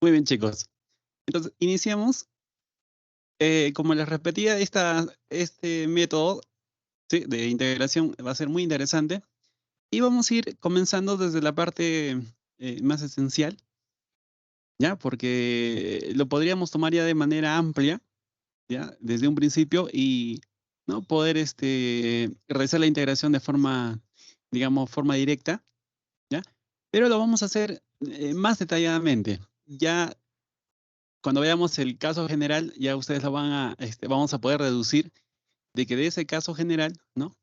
Muy bien, chicos. Entonces, iniciamos. Como les repetía, este método, ¿sí?, de integración va a ser muy interesante. Y vamos a ir comenzando desde la parte más esencial, ¿ya? Porque lo podríamos tomar ya de manera amplia, ¿ya? Desde un principio y, ¿no?, poder realizar la integración de forma, digamos, forma directa, ¿ya? Pero lo vamos a hacer más detalladamente. Ya cuando veamos el caso general, ya ustedes lo vamos a poder deducir de que de ese caso general, ¿no?,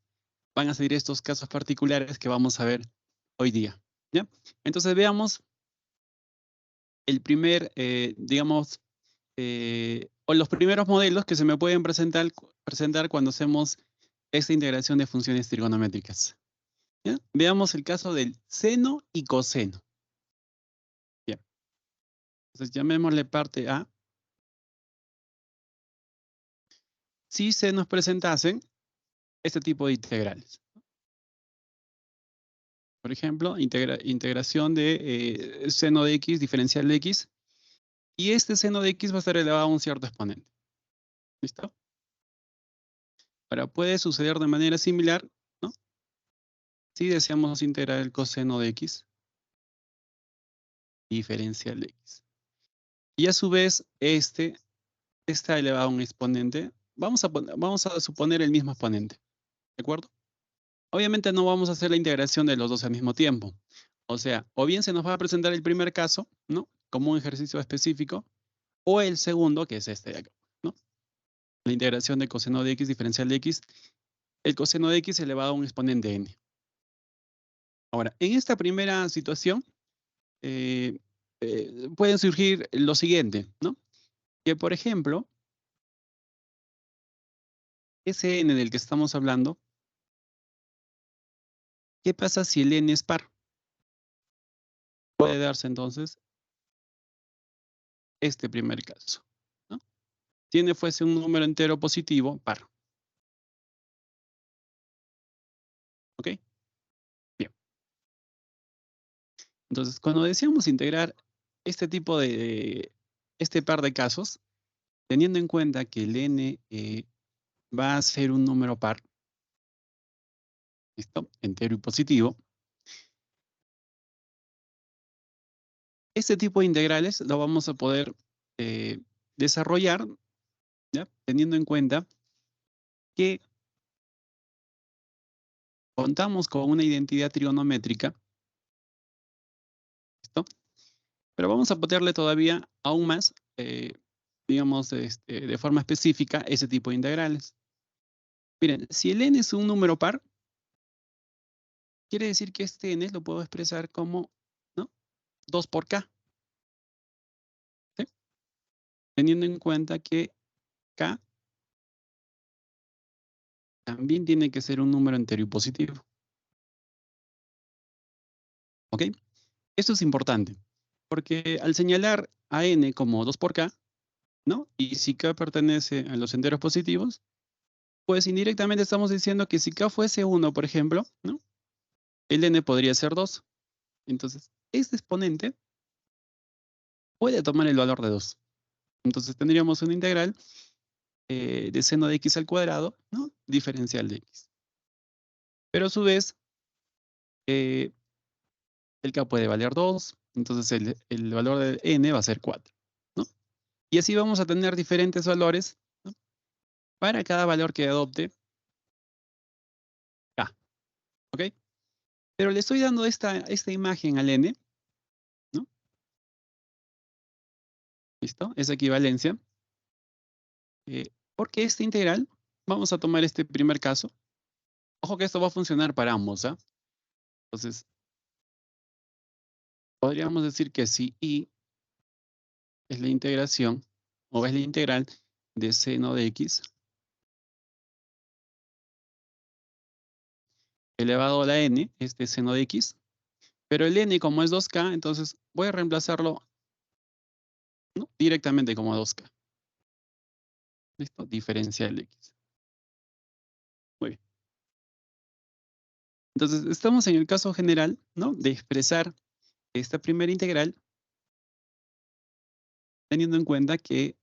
van a salir estos casos particulares que vamos a ver hoy día, ¿ya? Entonces veamos el primer, digamos, o los primeros modelos que se me pueden presentar cuando hacemos esta integración de funciones trigonométricas, ¿ya? Veamos el caso del seno y coseno. Bien, entonces llamémosle parte A. Si se nos presentasen este tipo de integrales. Por ejemplo, integración de seno de x, diferencial de x, y este seno de x va a estar elevado a un cierto exponente. ¿Listo? Ahora, puede suceder de manera similar, ¿no?, si deseamos integrar el coseno de x, diferencial de x. Y a su vez, este está elevado a un exponente. Vamos a suponer el mismo exponente, ¿de acuerdo? Obviamente no vamos a hacer la integración de los dos al mismo tiempo. O sea, o bien se nos va a presentar el primer caso, ¿no?, como un ejercicio específico, o el segundo, que es este de acá, ¿no? La integración de coseno de x, diferencial de x, el coseno de x elevado a un exponente n. Ahora, en esta primera situación, puede surgir lo siguiente, ¿no? Que, por ejemplo, ese n del que estamos hablando, ¿qué pasa si el n es par? Puede darse entonces este primer caso, ¿no? Si n fuese un número entero positivo, par. ¿Ok? Bien. Entonces, cuando deseamos integrar este tipo este par de casos, teniendo en cuenta que el n va a ser un número par, ¿listo?, entero y positivo, este tipo de integrales lo vamos a poder desarrollar, ¿ya?, teniendo en cuenta que contamos con una identidad trigonométrica, ¿listo? Pero vamos a ponerle todavía aún más, digamos, de forma específica, ese tipo de integrales. Miren, si el n es un número par, quiere decir que este n lo puedo expresar como, ¿no?, 2 por k, ¿sí?, teniendo en cuenta que k también tiene que ser un número entero y positivo, ¿ok? Esto es importante, porque al señalar a n como 2 por k, ¿no?, y si k pertenece a los enteros positivos, pues indirectamente estamos diciendo que si k fuese 1, por ejemplo, ¿no?, el n podría ser 2. Entonces, este exponente puede tomar el valor de 2. Entonces tendríamos una integral de seno de x al cuadrado, ¿no?, diferencial de x. Pero a su vez, eh, el k puede valer 2, entonces el valor de n va a ser 4, ¿no? Y así vamos a tener diferentes valores, ¿no?, para cada valor que adopte k, ¿ok? Pero le estoy dando esta imagen al n, ¿no? ¿Listo? Esa equivalencia. Porque esta integral, vamos a tomar este primer caso. Ojo que esto va a funcionar para ambos, ¿ah? Entonces, podríamos decir que si y es la integración, o es la integral de seno de x elevado a la n, este seno de x, pero el n como es 2k, entonces voy a reemplazarlo, ¿no?, directamente como 2k. ¿Listo? Diferencial de x. Muy bien. Entonces, estamos en el caso general, ¿no?, de expresar esta primera integral teniendo en cuenta que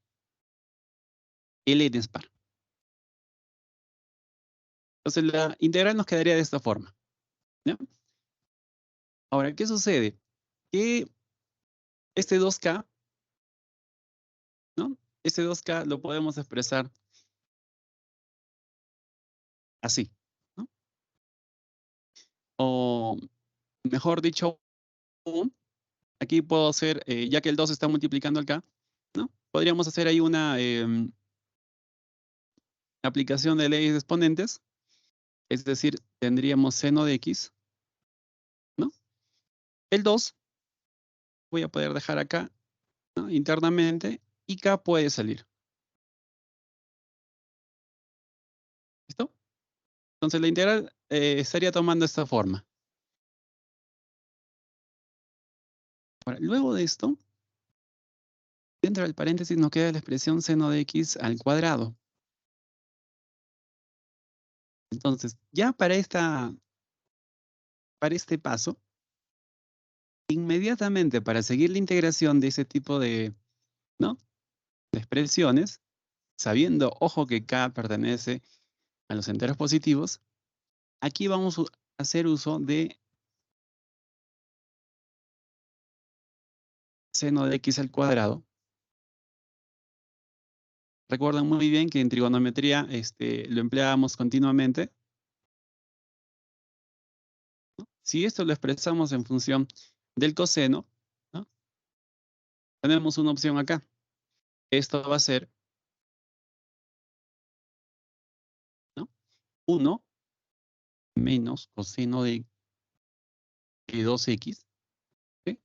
el n es par. Entonces la integral nos quedaría de esta forma, ¿ya? Ahora, ¿qué sucede? Que este 2k, ¿no? Este 2k lo podemos expresar así, ¿no? O mejor dicho, aquí puedo hacer, ya que el 2 está multiplicando acá, ¿no? Podríamos hacer ahí una aplicación de leyes de exponentes, es decir, tendríamos seno de x, ¿no? El 2 voy a poder dejar acá, ¿no? Internamente, y k puede salir. ¿Listo? Entonces la integral estaría tomando esta forma. Ahora, luego de esto, dentro del paréntesis nos queda la expresión seno de x al cuadrado. Entonces, ya para este paso, inmediatamente para seguir la integración de ese tipo de, ¿no? de expresiones, sabiendo, ojo, que k pertenece a los enteros positivos, aquí vamos a hacer uso de seno de x al cuadrado. Recuerdan muy bien que en trigonometría lo empleábamos continuamente. Si esto lo expresamos en función del coseno, ¿no? Tenemos una opción acá. Esto va a ser, ¿no? 1 menos coseno de 2x, ¿sí?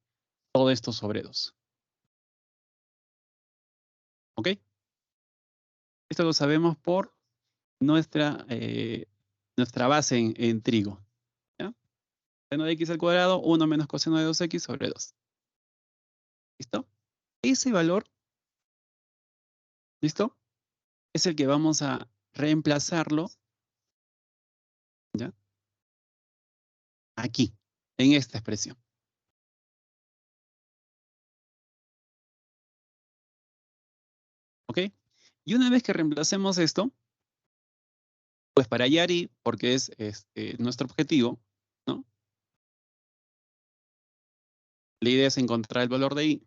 Todo esto sobre 2. ¿Ok? Esto lo sabemos por nuestra base en trigo. ¿Ya? Seno de x al cuadrado, 1 menos coseno de 2x sobre 2. ¿Listo? Ese valor, ¿listo? Es el que vamos a reemplazarlo, ¿ya? Aquí, en esta expresión. ¿Ok? Y una vez que reemplacemos esto, pues para hallar y, porque es nuestro objetivo, ¿no? La idea es encontrar el valor de i.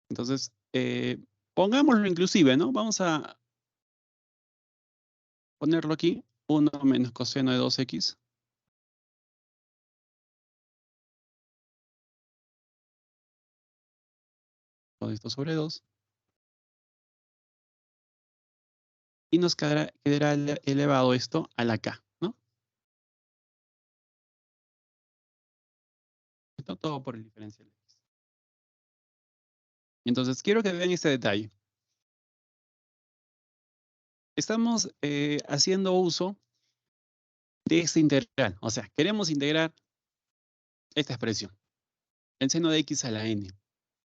Entonces, pongámoslo inclusive, ¿no? Vamos a ponerlo aquí, 1 menos coseno de 2x. Todo esto sobre 2. Y nos quedará elevado esto a la k, ¿no? Esto todo por el diferencial de x. Entonces, quiero que vean este detalle. Estamos haciendo uso de esta integral. O sea, queremos integrar esta expresión. El seno de x a la n,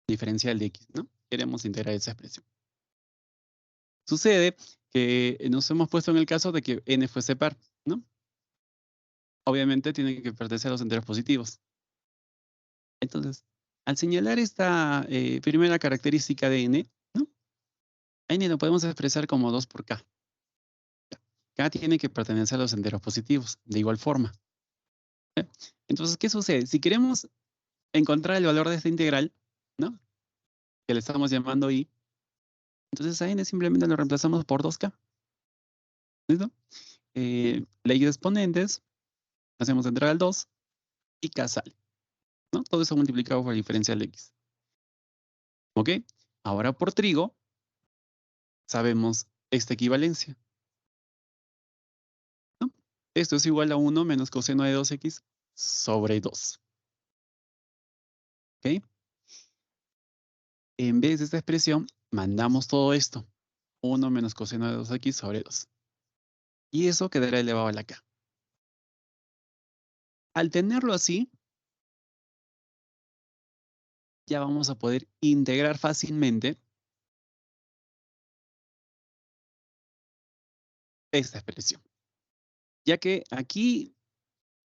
diferencial de x, ¿no? Queremos integrar esa expresión. Sucede que nos hemos puesto en el caso de que n fuese par, ¿no? Obviamente tiene que pertenecer a los enteros positivos. Entonces, al señalar esta primera característica de n, ¿no? A n lo podemos expresar como 2 por k. K tiene que pertenecer a los enteros positivos, de igual forma. Entonces, ¿qué sucede? Si queremos encontrar el valor de esta integral, ¿no? Que le estamos llamando i, entonces a n simplemente lo reemplazamos por 2k. ¿Listo? Ley de exponentes, hacemos entrar al 2 y k sale, ¿no? Todo eso multiplicado por la diferencial de x. ¿Ok? Ahora por trigo, sabemos esta equivalencia, ¿no? Esto es igual a 1 menos coseno de 2x sobre 2. ¿Ok? En vez de esta expresión, mandamos todo esto. 1 menos coseno de 2x sobre 2. Y eso quedará elevado a la k. Al tenerlo así, ya vamos a poder integrar fácilmente esta expresión. Ya que aquí,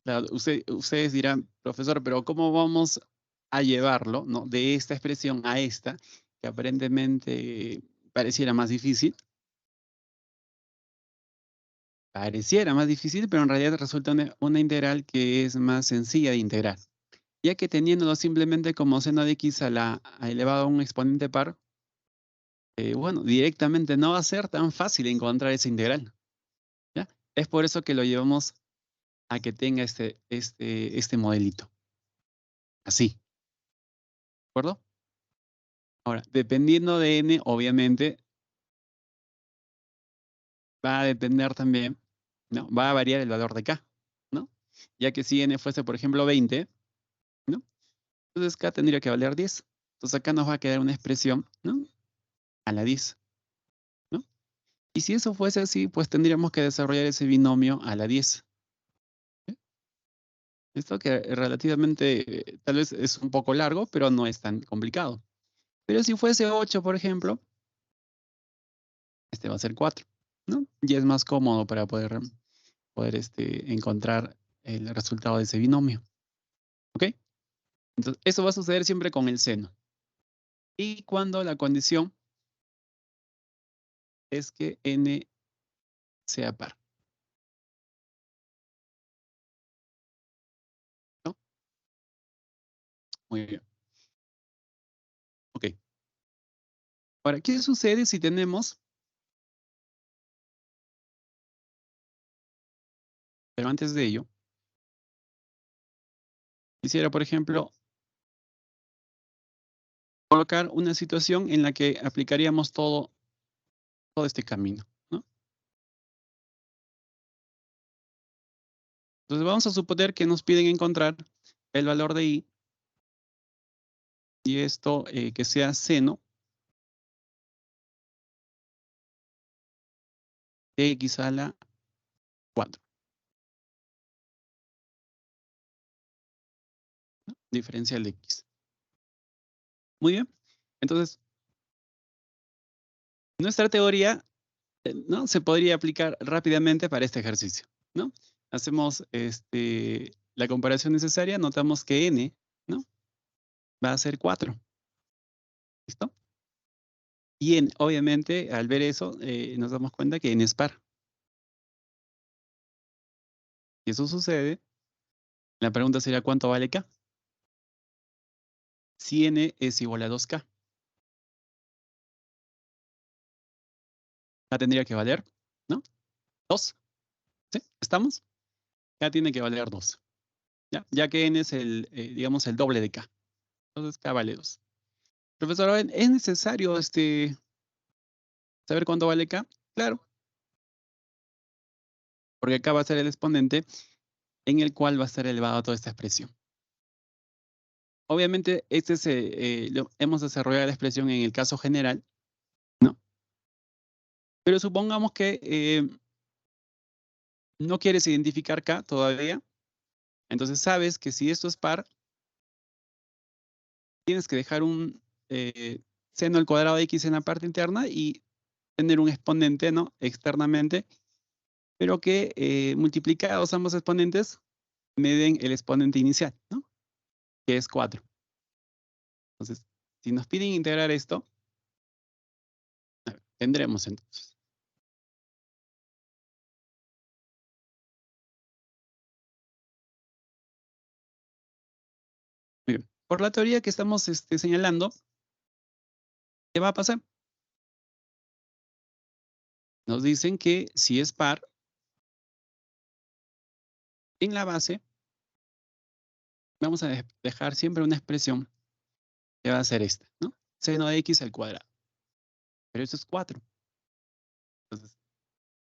claro, ustedes dirán, profesor, pero ¿cómo vamos a llevarlo, ¿no? De esta expresión a esta, que aparentemente pareciera más difícil. Pareciera más difícil, pero en realidad resulta una integral que es más sencilla de integrar, ya que teniéndolo simplemente como seno de x a elevado a un exponente par, bueno, directamente no va a ser tan fácil encontrar esa integral, ¿ya? Es por eso que lo llevamos a que tenga este modelito, así, ¿de acuerdo? Ahora, dependiendo de n, obviamente, va a depender también, ¿no? Va a variar el valor de k, ¿no? Ya que si n fuese, por ejemplo, 20, ¿no? Entonces k tendría que valer 10. Entonces acá nos va a quedar una expresión, ¿no? A la 10, ¿no? Y si eso fuese así, pues tendríamos que desarrollar ese binomio a la 10. ¿Sí? Esto que relativamente tal vez es un poco largo, pero no es tan complicado. Pero si fuese 8, por ejemplo, este va a ser 4, ¿no? Y es más cómodo para poder encontrar el resultado de ese binomio. ¿Ok? Entonces, eso va a suceder siempre con el seno. Y cuando la condición es que n sea par, ¿no? Muy bien. Ok. Ahora, ¿qué sucede si tenemos, pero antes de ello, quisiera, por ejemplo, colocar una situación en la que aplicaríamos todo este camino, ¿no? Entonces vamos a suponer que nos piden encontrar el valor de i y esto que sea seno de x a la 4, ¿no? Diferencial de x. Muy bien. Entonces, nuestra teoría, ¿no? Se podría aplicar rápidamente para este ejercicio, ¿no? Hacemos la comparación necesaria, notamos que n, ¿no? Va a ser 4. ¿Listo? Y obviamente, al ver eso, nos damos cuenta que n es par. Si eso sucede, la pregunta sería ¿cuánto vale k? Si n es igual a 2k, k tendría que valer, ¿no? 2. ¿Sí? ¿Estamos? K tiene que valer 2. Ya que n es digamos, el doble de k. Entonces k vale 2. Profesor, ¿es necesario saber cuánto vale k? Claro, porque k va a ser el exponente en el cual va a ser elevado toda esta expresión. Obviamente, hemos desarrollado la expresión en el caso general, ¿no? Pero supongamos que no quieres identificar k todavía, entonces sabes que si esto es par, tienes que dejar un seno al cuadrado de x en la parte interna y tener un exponente, ¿no? Externamente, pero que multiplicados ambos exponentes me den el exponente inicial, ¿no? Que es 4. Entonces, si nos piden integrar esto, tendremos entonces. Muy bien. Por la teoría que estamos señalando, ¿qué va a pasar? Nos dicen que si es par, en la base vamos a dejar siempre una expresión que va a ser esta, ¿no? Seno de x al cuadrado. Pero eso es 4. Entonces,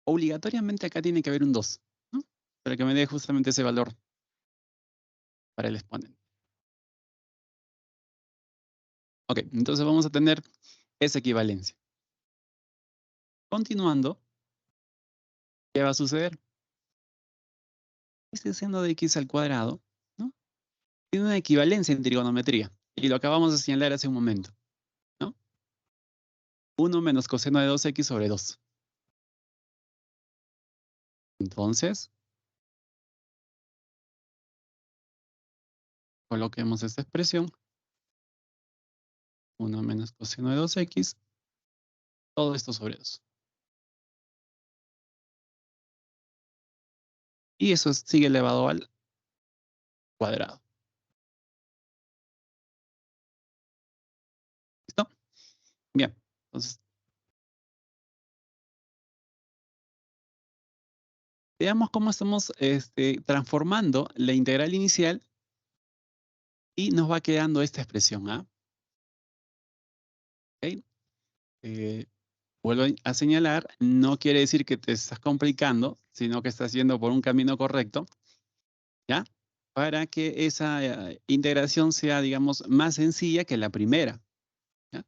obligatoriamente acá tiene que haber un 2, ¿no? Para que me dé justamente ese valor para el exponente. Ok, entonces vamos a tener esa equivalencia. Continuando, ¿qué va a suceder? Este seno de x al cuadrado, ¿no? Tiene una equivalencia en trigonometría. Y lo acabamos de señalar hace un momento, ¿no? 1 menos coseno de 2x sobre 2. Entonces, coloquemos esta expresión 1 menos coseno de 2x, todo esto sobre 2. Y eso sigue elevado al cuadrado. ¿Listo? Bien, entonces veamos cómo estamos transformando la integral inicial y nos va quedando esta expresión, ¿ah? ¿Ok? Vuelvo a señalar, no quiere decir que te estás complicando, sino que estás yendo por un camino correcto, ¿ya? Para que esa integración sea, digamos, más sencilla que la primera, ¿ya?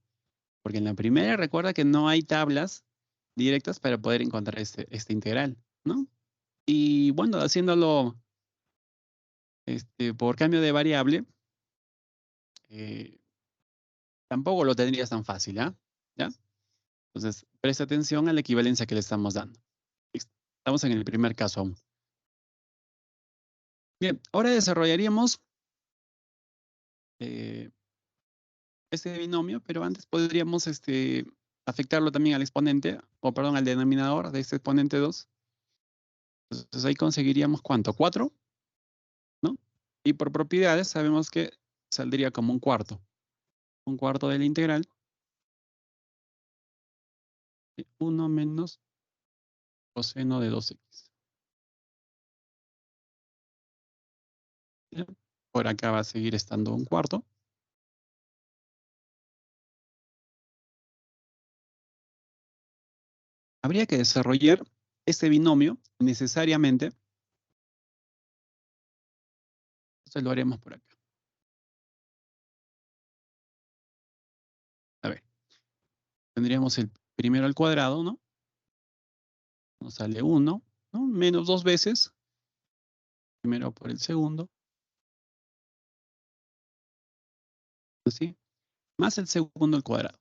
Porque en la primera recuerda que no hay tablas directas para poder encontrar este integral, ¿no? Y bueno, haciéndolo por cambio de variable, eh, tampoco lo tendrías tan fácil, ¿ah? ¿Ya? Entonces, presta atención a la equivalencia que le estamos dando. Listo. Estamos en el primer caso aún. Bien, ahora desarrollaríamos este binomio, pero antes podríamos afectarlo también al exponente, o perdón, al denominador de este exponente 2. Entonces ahí conseguiríamos ¿cuánto? 4, ¿no? Y por propiedades sabemos que saldría como un cuarto. Un cuarto de la integral de 1 menos coseno de 2x. Bien, por acá va a seguir estando un cuarto. Habría que desarrollar este binomio necesariamente. Entonces lo haremos por acá. A ver, tendríamos el primero al cuadrado, ¿no? Nos sale 1, ¿no? Menos 2 veces. Primero por el segundo. Así. Más el segundo al cuadrado.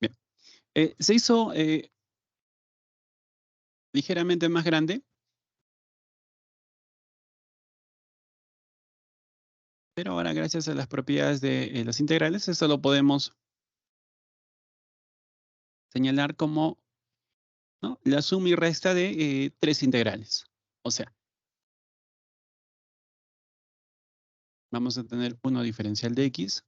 Bien. Se hizo ligeramente más grande. Pero ahora, gracias a las propiedades de las integrales, esto lo podemos señalar como, ¿no?, la suma y resta de 3 integrales. O sea, vamos a tener 1 diferencial de x.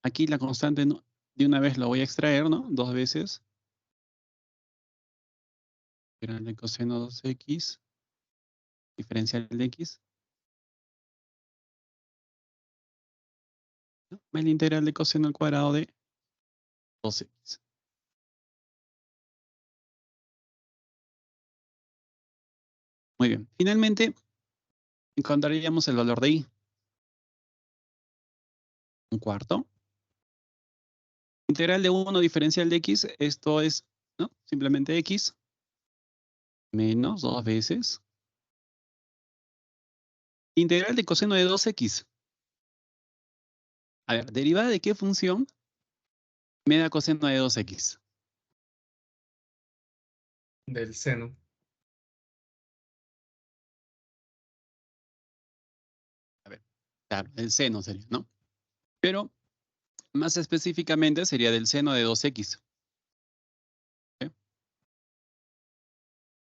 Aquí la constante, ¿no?, de una vez lo voy a extraer, ¿no? 2 veces. Integral de coseno 2x, diferencial de x. ¿No? Más la integral de coseno al cuadrado de 2x. Muy bien. Finalmente, encontraríamos el valor de y. Un cuarto. Integral de 1 diferencial de x, esto es, ¿no?, simplemente x menos 2 veces. Integral de coseno de 2x. A ver, ¿derivada de qué función me da coseno de 2x? Del seno. A ver, claro, el seno sería, ¿no? Pero más específicamente sería del seno de 2x. ¿Sí?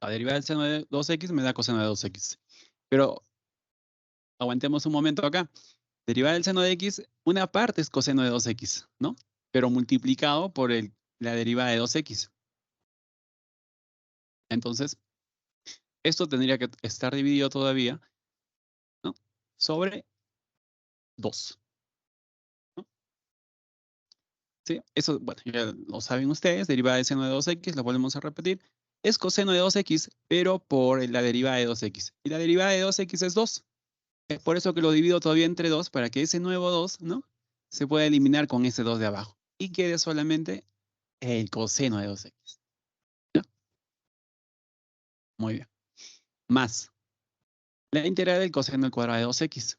La derivada del seno de 2x me da coseno de 2x. Pero aguantemos un momento acá. Derivada del seno de x, una parte es coseno de 2x, ¿no? Pero multiplicado por la derivada de 2x. Entonces, esto tendría que estar dividido todavía, ¿no?, sobre 2. ¿No? Sí, eso, bueno, ya lo saben ustedes, derivada del seno de 2x, lo volvemos a repetir, es coseno de 2x, pero por la derivada de 2x. Y la derivada de 2x es 2. Es por eso que lo divido todavía entre 2, para que ese nuevo 2, ¿no?, se pueda eliminar con ese 2 de abajo. Y quede solamente el coseno de 2x. ¿No? Muy bien. Más la integral del coseno al cuadrado de 2x.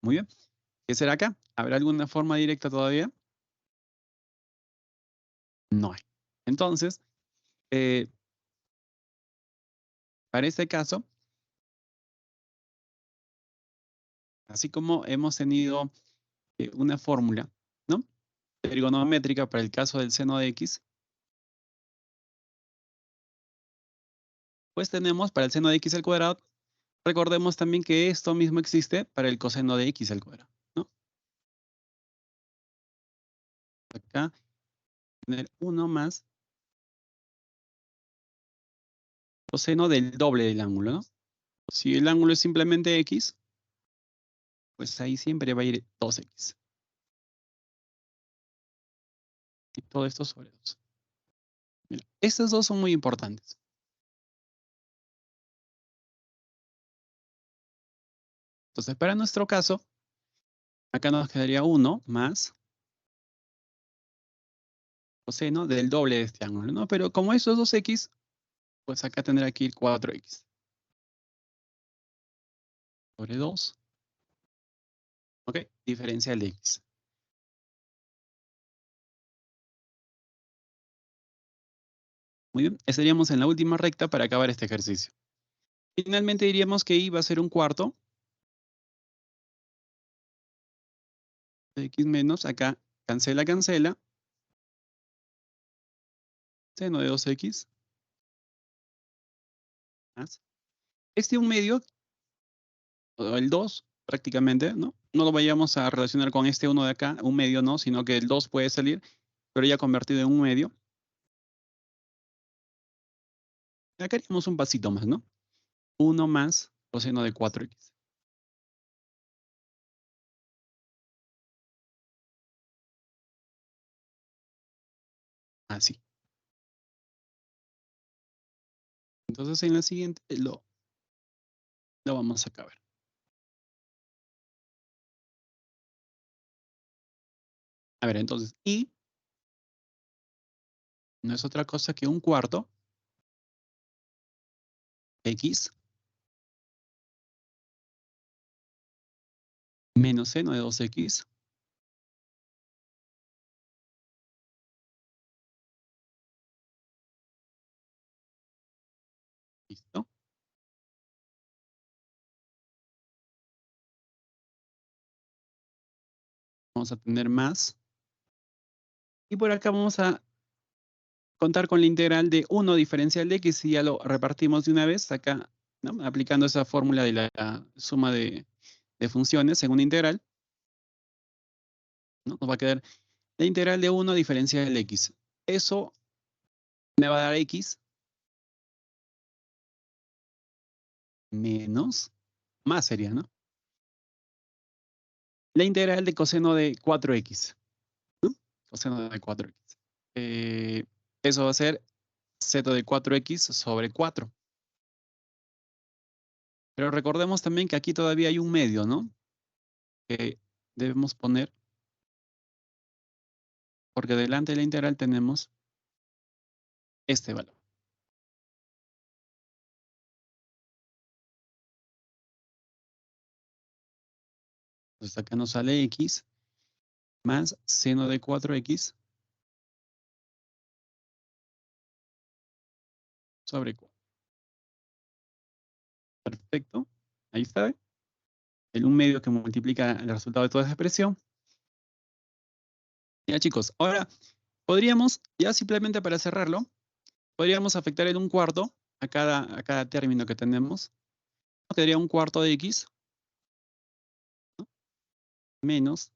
Muy bien. ¿Qué será acá? ¿Habrá alguna forma directa todavía? No hay. Entonces, para este caso, así como hemos tenido una fórmula, ¿no?, trigonométrica para el caso del seno de x, pues tenemos para el seno de x al cuadrado, recordemos también que esto mismo existe para el coseno de x al cuadrado, ¿no? Acá tener 1 más coseno del doble del ángulo, ¿no? Si el ángulo es simplemente x, pues ahí siempre va a ir 2x. Y todo esto sobre 2. Mira, estos dos son muy importantes. Entonces, para nuestro caso, acá nos quedaría 1 más coseno del doble de este ángulo, ¿no? Pero como eso es 2x, pues acá tendrá que ir 4x sobre 2, ¿ok? Diferencial de x. Muy bien, estaríamos en la última recta para acabar este ejercicio. Finalmente diríamos que y va a ser un cuarto de x menos, acá cancela, cancela, seno de 2x más. Este 1/2, o el 2 prácticamente, ¿no? No lo vayamos a relacionar con este 1 de acá, 1/2 no, sino que el 2 puede salir, pero ya convertido en 1/2. Acá haríamos un pasito más, ¿no? 1 más coseno de 4x. Así. Entonces en la siguiente lo vamos a acabar. A ver, entonces, y no es otra cosa que un cuarto x menos seno de 2x. ¿Listo? Vamos a tener más. Y por acá vamos a contar con la integral de 1 diferencial de x, y ya lo repartimos de una vez acá, ¿no?, aplicando esa fórmula de la suma de funciones en una integral, ¿no? Nos va a quedar la integral de 1 diferencial de x. Eso me va a dar x menos, más sería, ¿no?, la integral de coseno de 4x, ¿no? Coseno de 4x. Eso va a ser z de 4x sobre 4. Pero recordemos también que aquí todavía hay un medio, ¿no?, que debemos poner, porque delante de la integral tenemos este valor. Entonces acá nos sale x más seno de 4x sobre 4. Perfecto. Ahí está. El 1/2 que multiplica el resultado de toda esa expresión. Ya, chicos, ahora podríamos, ya simplemente para cerrarlo, podríamos afectar el 1/4 a cada término que tenemos. Quedaría 1/4 de x, ¿no?, menos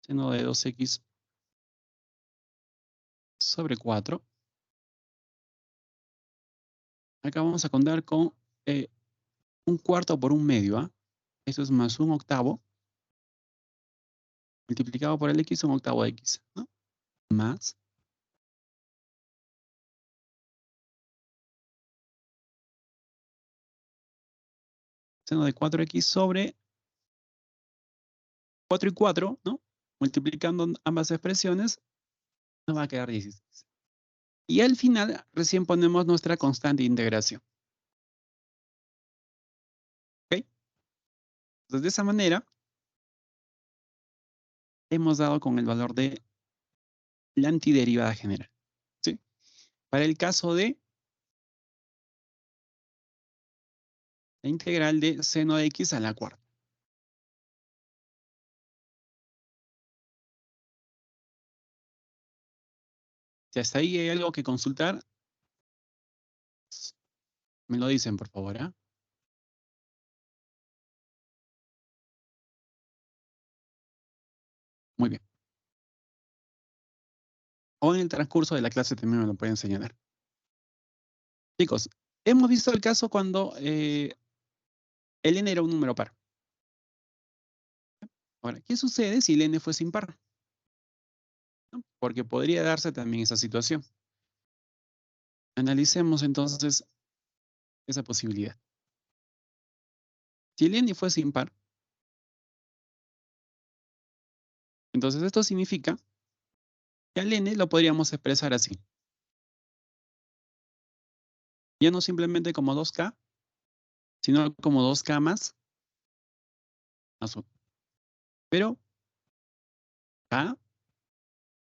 seno de 2x sobre 4. Acá vamos a contar con 1/4 por 1/2, ¿ah? Eso es más 1/8 multiplicado por el x, 1/8 de x, ¿no?, más seno de 4x sobre 4 y 4, ¿no?, multiplicando ambas expresiones, nos va a quedar 16. Y al final, recién ponemos nuestra constante de integración. Entonces, de esa manera, hemos dado con el valor de la antiderivada general, ¿sí? Para el caso de la integral de seno de x a la cuarta. Si hasta ahí hay algo que consultar, me lo dicen, por favor, ¿ah? Muy bien. O en el transcurso de la clase también me lo pueden señalar. Chicos, hemos visto el caso cuando el n era un número par. Ahora, ¿qué sucede si el n fuese impar? ¿No? Porque podría darse también esa situación. Analicemos entonces esa posibilidad. Si el n fuese impar, entonces esto significa que al n lo podríamos expresar así. Ya no simplemente como 2k, sino como 2k más 1. Pero k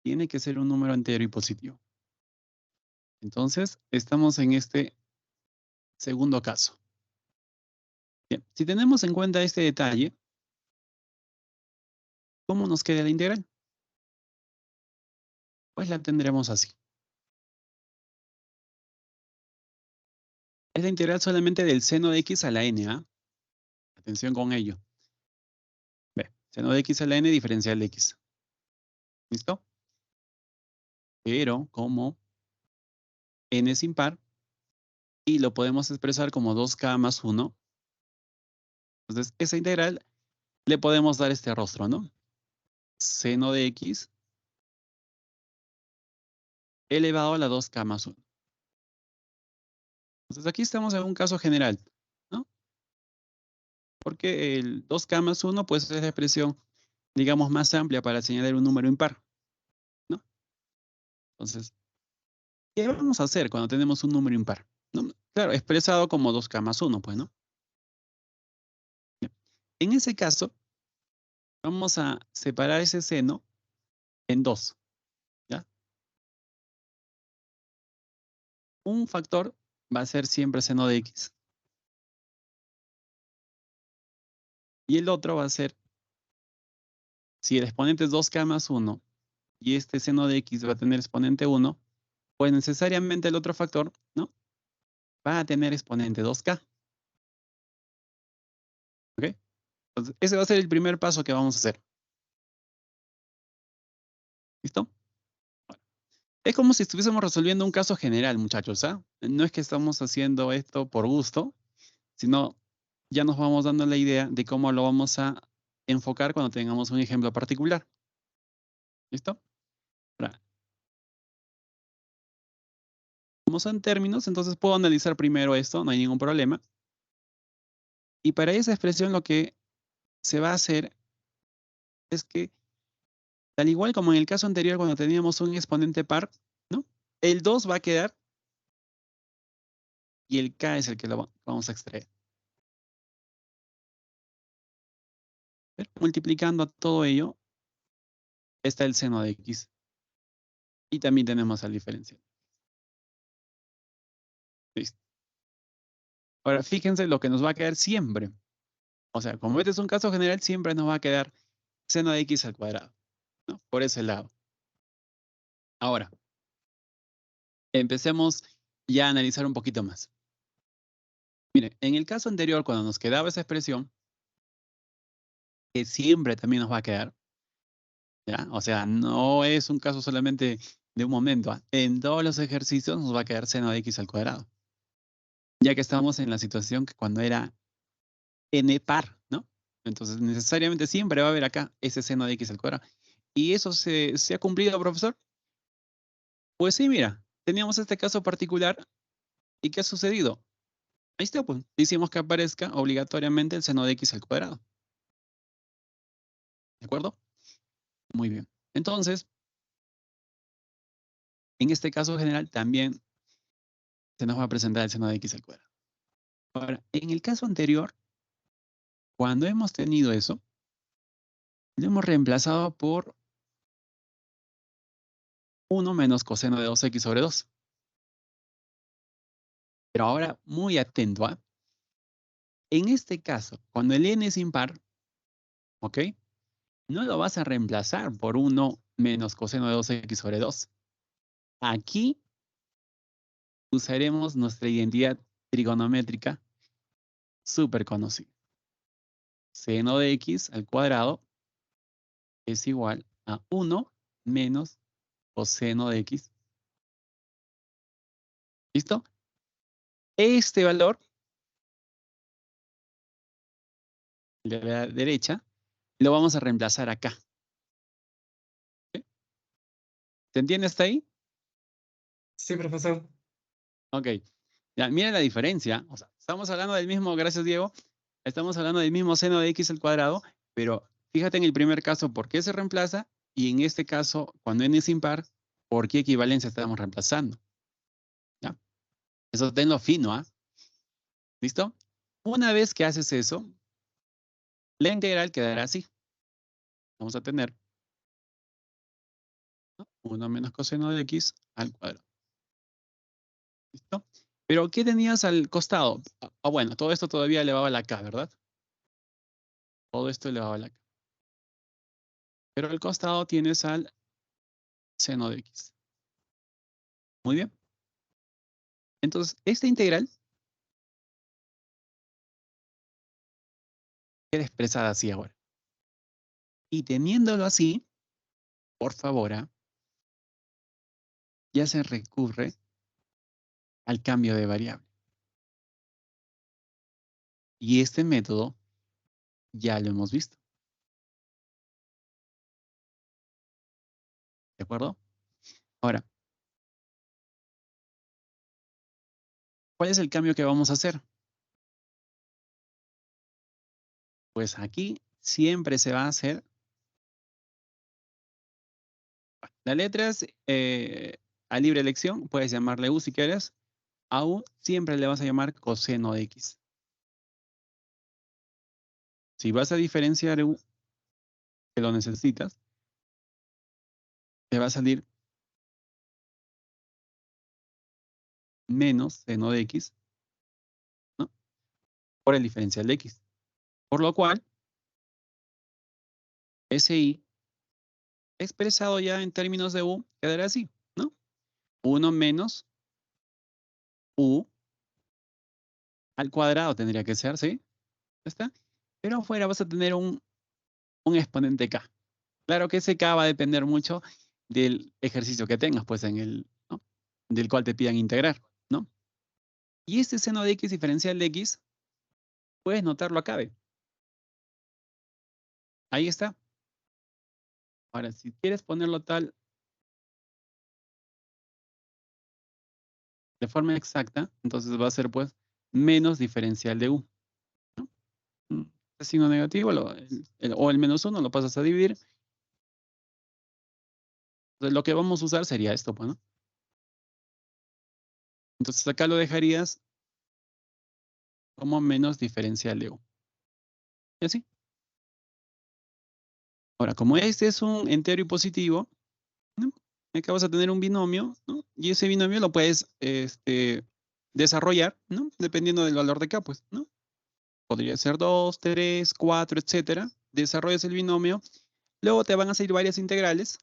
tiene que ser un número entero y positivo. Entonces, estamos en este segundo caso. Bien, si tenemos en cuenta este detalle, ¿cómo nos queda la integral? Pues la tendremos así. Es la integral solamente del seno de x a la n, ¿ah? Atención con ello. Ve, seno de x a la n diferencial de x. ¿Listo? Pero como n es impar y lo podemos expresar como 2k más 1, entonces esa integral le podemos dar este rostro, ¿no? Seno de x elevado a la 2k más 1. Entonces aquí estamos en un caso general, ¿no? Porque el 2k más 1 pues es la expresión, digamos, más amplia para señalar un número impar, ¿no? Entonces, ¿qué vamos a hacer cuando tenemos un número impar? ¿No? Claro, expresado como 2k más 1, pues, ¿no? Bien. En ese caso, vamos a separar ese seno en dos, ¿ya? Un factor va a ser siempre seno de x y el otro va a ser, si el exponente es 2k más 1 y este seno de x va a tener exponente 1, pues necesariamente el otro factor, ¿no? Va a tener exponente 2k. ¿Ok? Entonces, ese va a ser el primer paso que vamos a hacer. ¿Listo? Es como si estuviésemos resolviendo un caso general, muchachos, ¿ah? No es que estamos haciendo esto por gusto, sino ya nos vamos dando la idea de cómo lo vamos a enfocar cuando tengamos un ejemplo particular. ¿Listo? Ahora, como son términos, entonces puedo analizar primero esto, no hay ningún problema. Y para esa expresión lo que se va a hacer es que, al igual como en el caso anterior cuando teníamos un exponente par, ¿no? El 2 va a quedar y el k es el que lo vamos a extraer. Pero multiplicando a todo ello, está el seno de x. Y también tenemos al diferencial. Listo. Ahora, fíjense lo que nos va a quedar siempre. O sea, como este es un caso general, siempre nos va a quedar seno de x al cuadrado, ¿no? Por ese lado. Ahora, empecemos ya a analizar un poquito más. Mire, en el caso anterior, cuando nos quedaba esa expresión, que siempre también nos va a quedar, ¿ya? O sea, no es un caso solamente de un momento, ¿ah? En todos los ejercicios nos va a quedar seno de x al cuadrado. Ya que estamos en la situación que cuando era n par, ¿no? Entonces, necesariamente siempre va a haber acá ese seno de x al cuadrado. ¿Y eso se ha cumplido, profesor? Pues sí, mira, teníamos este caso particular. ¿Y qué ha sucedido? Ahí está, pues. Hicimos que aparezca obligatoriamente el seno de x al cuadrado. ¿De acuerdo? Muy bien. Entonces, en este caso general también se nos va a presentar el seno de x al cuadrado. Ahora, en el caso anterior, Cuando hemos tenido eso, lo hemos reemplazado por 1 menos coseno de 2x sobre 2. Pero ahora, muy atento, ¿ah? En este caso, cuando el n es impar, ¿ok? No lo vas a reemplazar por 1 menos coseno de 2x sobre 2. Aquí usaremos nuestra identidad trigonométrica súper conocida. Seno de x al cuadrado es igual a 1 menos coseno de x. ¿Listo? Este valor, de la derecha, lo vamos a reemplazar acá. ¿Sí? ¿Se entiende hasta ahí? Sí, profesor. Ok. Ya, miren la diferencia. O sea, estamos hablando del mismo, gracias Diego, estamos hablando del mismo seno de x al cuadrado, pero fíjate en el primer caso por qué se reemplaza y en este caso, cuando n es impar, por qué equivalencia estamos reemplazando. ¿Ya? Eso tenlo fino, ¿ah? ¿Listo? Una vez que haces eso, la integral quedará así. Vamos a tener, ¿no?, 1 menos coseno de x al cuadrado. ¿Listo? Pero ¿qué tenías al costado? Bueno, todo esto todavía elevado a la k, ¿verdad? Todo esto elevado a la k. Pero al costado tienes al seno de x. Muy bien. Entonces, esta integral queda expresada así ahora. Y teniéndolo así, por favor, ya se recurre al cambio de variable. Y este método ya lo hemos visto. ¿De acuerdo? Ahora, ¿cuál es el cambio que vamos a hacer? Pues aquí siempre se va a hacer. Las letras a libre elección, puedes llamarle u si quieres. A u siempre le vas a llamar coseno de x. Si vas a diferenciar u, que lo necesitas, te va a salir menos seno de x, ¿no?, por el diferencial de x. Por lo cual, SI expresado ya en términos de u quedará así, ¿no? 1 menos u al cuadrado tendría que ser, ¿sí? ¿Ya está? Pero afuera vas a tener un exponente k. Claro que ese k va a depender mucho del ejercicio que tengas, pues, ¿no?, del cual te pidan integrar, ¿no? Y este seno de x diferencial de x, puedes notarlo acá, ¿ve? Ahí está. Ahora, si quieres ponerlo tal de forma exacta, entonces va a ser, pues, menos diferencial de u, ¿no? Este signo negativo o el menos 1 lo pasas a dividir. Entonces, lo que vamos a usar sería esto, pues, ¿no? Entonces, acá lo dejarías como menos diferencial de u. Y así. Ahora, como este es un entero y positivo, ¿no?, acá vas a tener un binomio, ¿no? Y ese binomio lo puedes desarrollar, ¿no?, dependiendo del valor de k, pues, ¿no? Podría ser 2, 3, 4, etcétera. Desarrollas el binomio. Luego te van a salir varias integrales.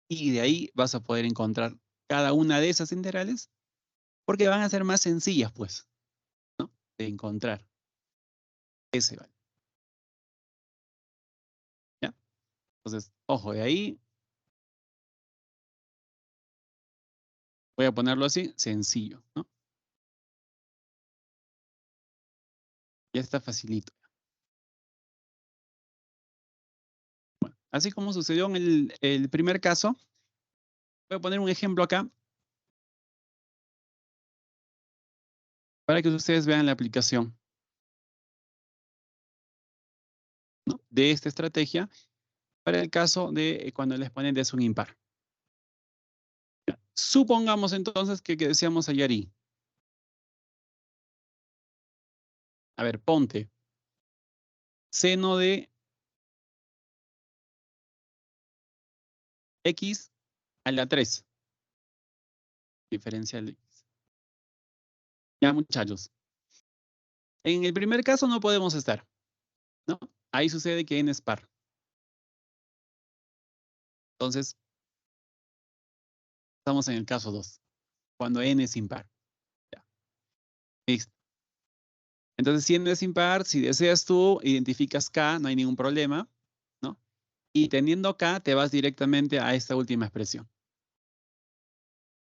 Y de ahí vas a poder encontrar cada una de esas integrales, porque van a ser más sencillas, pues, ¿no?, de encontrar ese valor. ¿Ya? Entonces, ojo, de ahí voy a ponerlo así, sencillo, ¿no? Ya está facilito. Bueno, así como sucedió en el primer caso, voy a poner un ejemplo acá para que ustedes vean la aplicación, ¿no?, de esta estrategia para el caso de cuando el exponente es un impar. Supongamos entonces que decíamos hallar i. A ver, ponte. Seno de x a la 3. Diferencial de x. Ya, muchachos. En el primer caso no podemos estar, ¿no? Ahí sucede que n es par. Entonces, estamos en el caso 2, cuando n es impar. Ya. Listo. Entonces, si n es impar, si deseas tú, identificas k, no hay ningún problema, ¿no? Y teniendo k, te vas directamente a esta última expresión.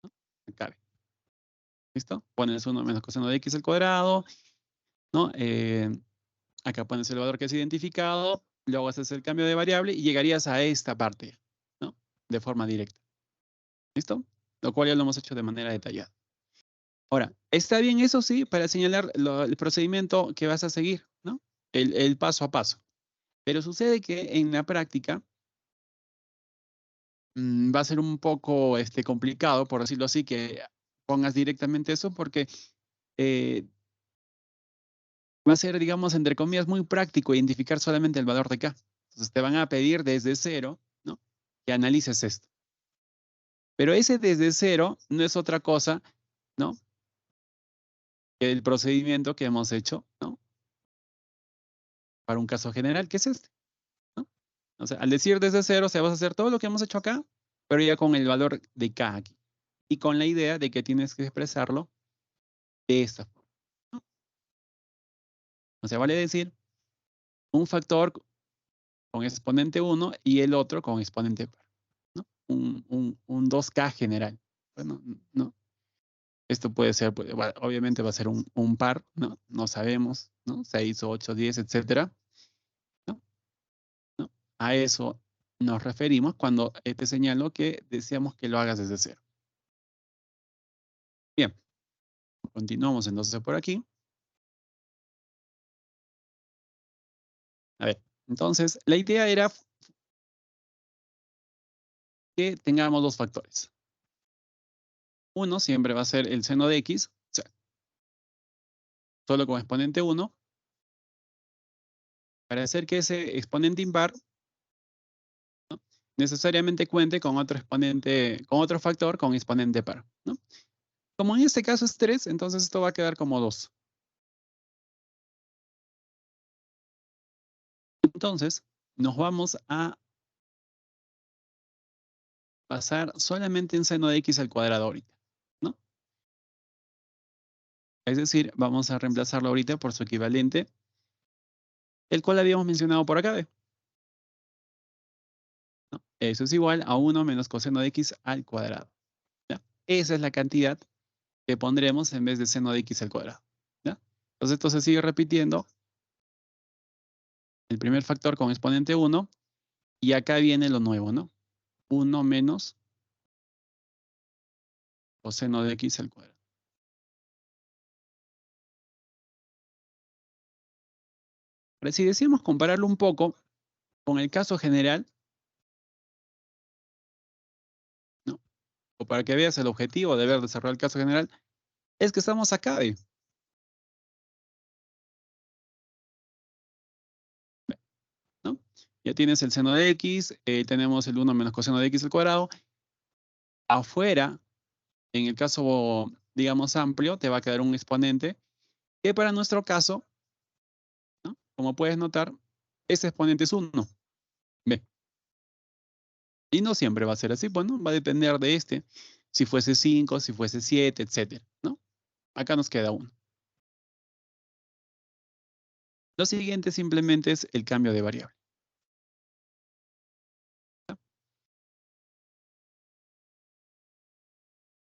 ¿No? Acá. ¿Listo? Pones 1 menos coseno de x al cuadrado, ¿no? Acá pones el valor que es identificado, luego haces el cambio de variable y llegarías a esta parte, ¿no? De forma directa. ¿Listo? Lo cual ya lo hemos hecho de manera detallada. Ahora, está bien eso sí para señalar el procedimiento que vas a seguir, ¿no? El paso a paso. Pero sucede que en la práctica va a ser un poco complicado, por decirlo así, que pongas directamente eso porque va a ser, digamos, entre comillas, muy práctico identificar solamente el valor de K. Entonces te van a pedir desde cero, ¿no? Que analices esto. Pero ese desde cero no es otra cosa, ¿no? Que el procedimiento que hemos hecho, ¿no? Para un caso general, que es este, ¿no? O sea, al decir desde cero, se vas a hacer todo lo que hemos hecho acá, pero ya con el valor de K aquí. Y con la idea de que tienes que expresarlo de esta forma, ¿no? O sea, vale decir un factor con exponente 1 y el otro con exponente par, ¿no? Un 2K general. Bueno, no. Esto puede ser, bueno, obviamente va a ser un par, ¿no? No sabemos, ¿no? 6, 8, 10, etcétera, ¿no? ¿No? A eso nos referimos cuando te señalo que deseamos que lo hagas desde cero. Bien, continuamos entonces por aquí. A ver, entonces la idea era que tengamos dos factores. Uno siempre va a ser el seno de x, o sea, solo con exponente 1, para hacer que ese exponente impar, ¿no? Necesariamente cuente con otro exponente, con otro factor con exponente par, ¿no? Como en este caso es 3, entonces esto va a quedar como 2. Entonces, nos vamos a basar solamente en seno de x al cuadrado ahorita, ¿no? Es decir, vamos a reemplazarlo ahorita por su equivalente, el cual habíamos mencionado por acá, ¿no? Eso es igual a 1 menos coseno de x al cuadrado, ¿ya? Esa es la cantidad que pondremos en vez de seno de x al cuadrado, ¿ya? Entonces esto se sigue repitiendo. El primer factor con exponente 1, y acá viene lo nuevo, ¿no? 1 menos coseno de x al cuadrado. Ahora, si decimos compararlo un poco con el caso general, ¿no? O para que veas el objetivo de haber desarrollado el caso general, es que estamos acá, ¿no? Ya tienes el seno de x, tenemos el 1 menos coseno de x al cuadrado. Afuera, en el caso, digamos, amplio, te va a quedar un exponente que para nuestro caso, ¿no? Como puedes notar, ese exponente es 1. ¿Ve? Y no siempre va a ser así, bueno, va a depender de este. Si fuese 5, si fuese 7, etcétera, ¿no? Acá nos queda 1. Lo siguiente simplemente es el cambio de variable.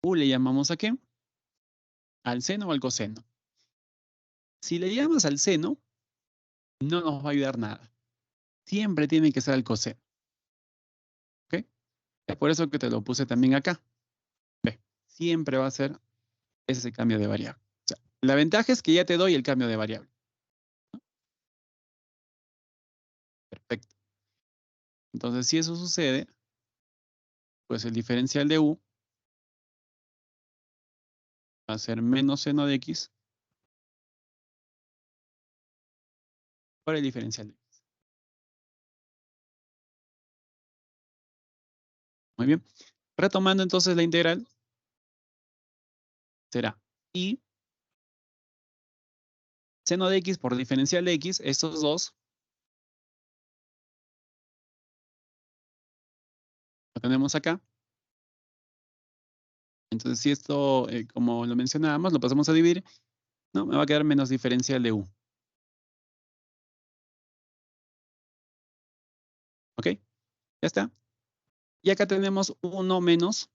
U le llamamos ¿a qué? Al seno o al coseno. Si le llamas al seno, no nos va a ayudar nada. Siempre tiene que ser el coseno. ¿Ok? Es por eso que te lo puse también acá. Ve, siempre va a ser ese cambio de variable. O sea, la ventaja es que ya te doy el cambio de variable. Perfecto. Entonces, si eso sucede, pues el diferencial de u va a ser menos seno de x por el diferencial de x. Muy bien. Retomando entonces la integral, será y seno de x por diferencial de x, estos dos, lo tenemos acá. Entonces, si esto, como lo mencionábamos, lo pasamos a dividir, ¿no? Me va a quedar menos diferencial de u. ¿Ok? Ya está. Y acá tenemos 1 menos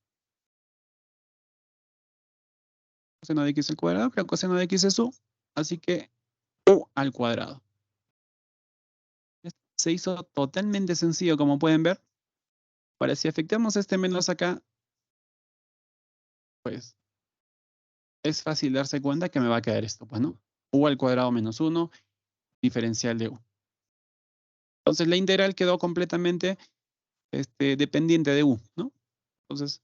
coseno de x al cuadrado, pero coseno de x es u, así que u al cuadrado. Se hizo totalmente sencillo, como pueden ver. Ahora, si efectuamos este menos acá, pues es fácil darse cuenta que me va a quedar esto, pues, ¿no? U al cuadrado menos 1, diferencial de u. Entonces, la integral quedó completamente dependiente de u, ¿no? Entonces,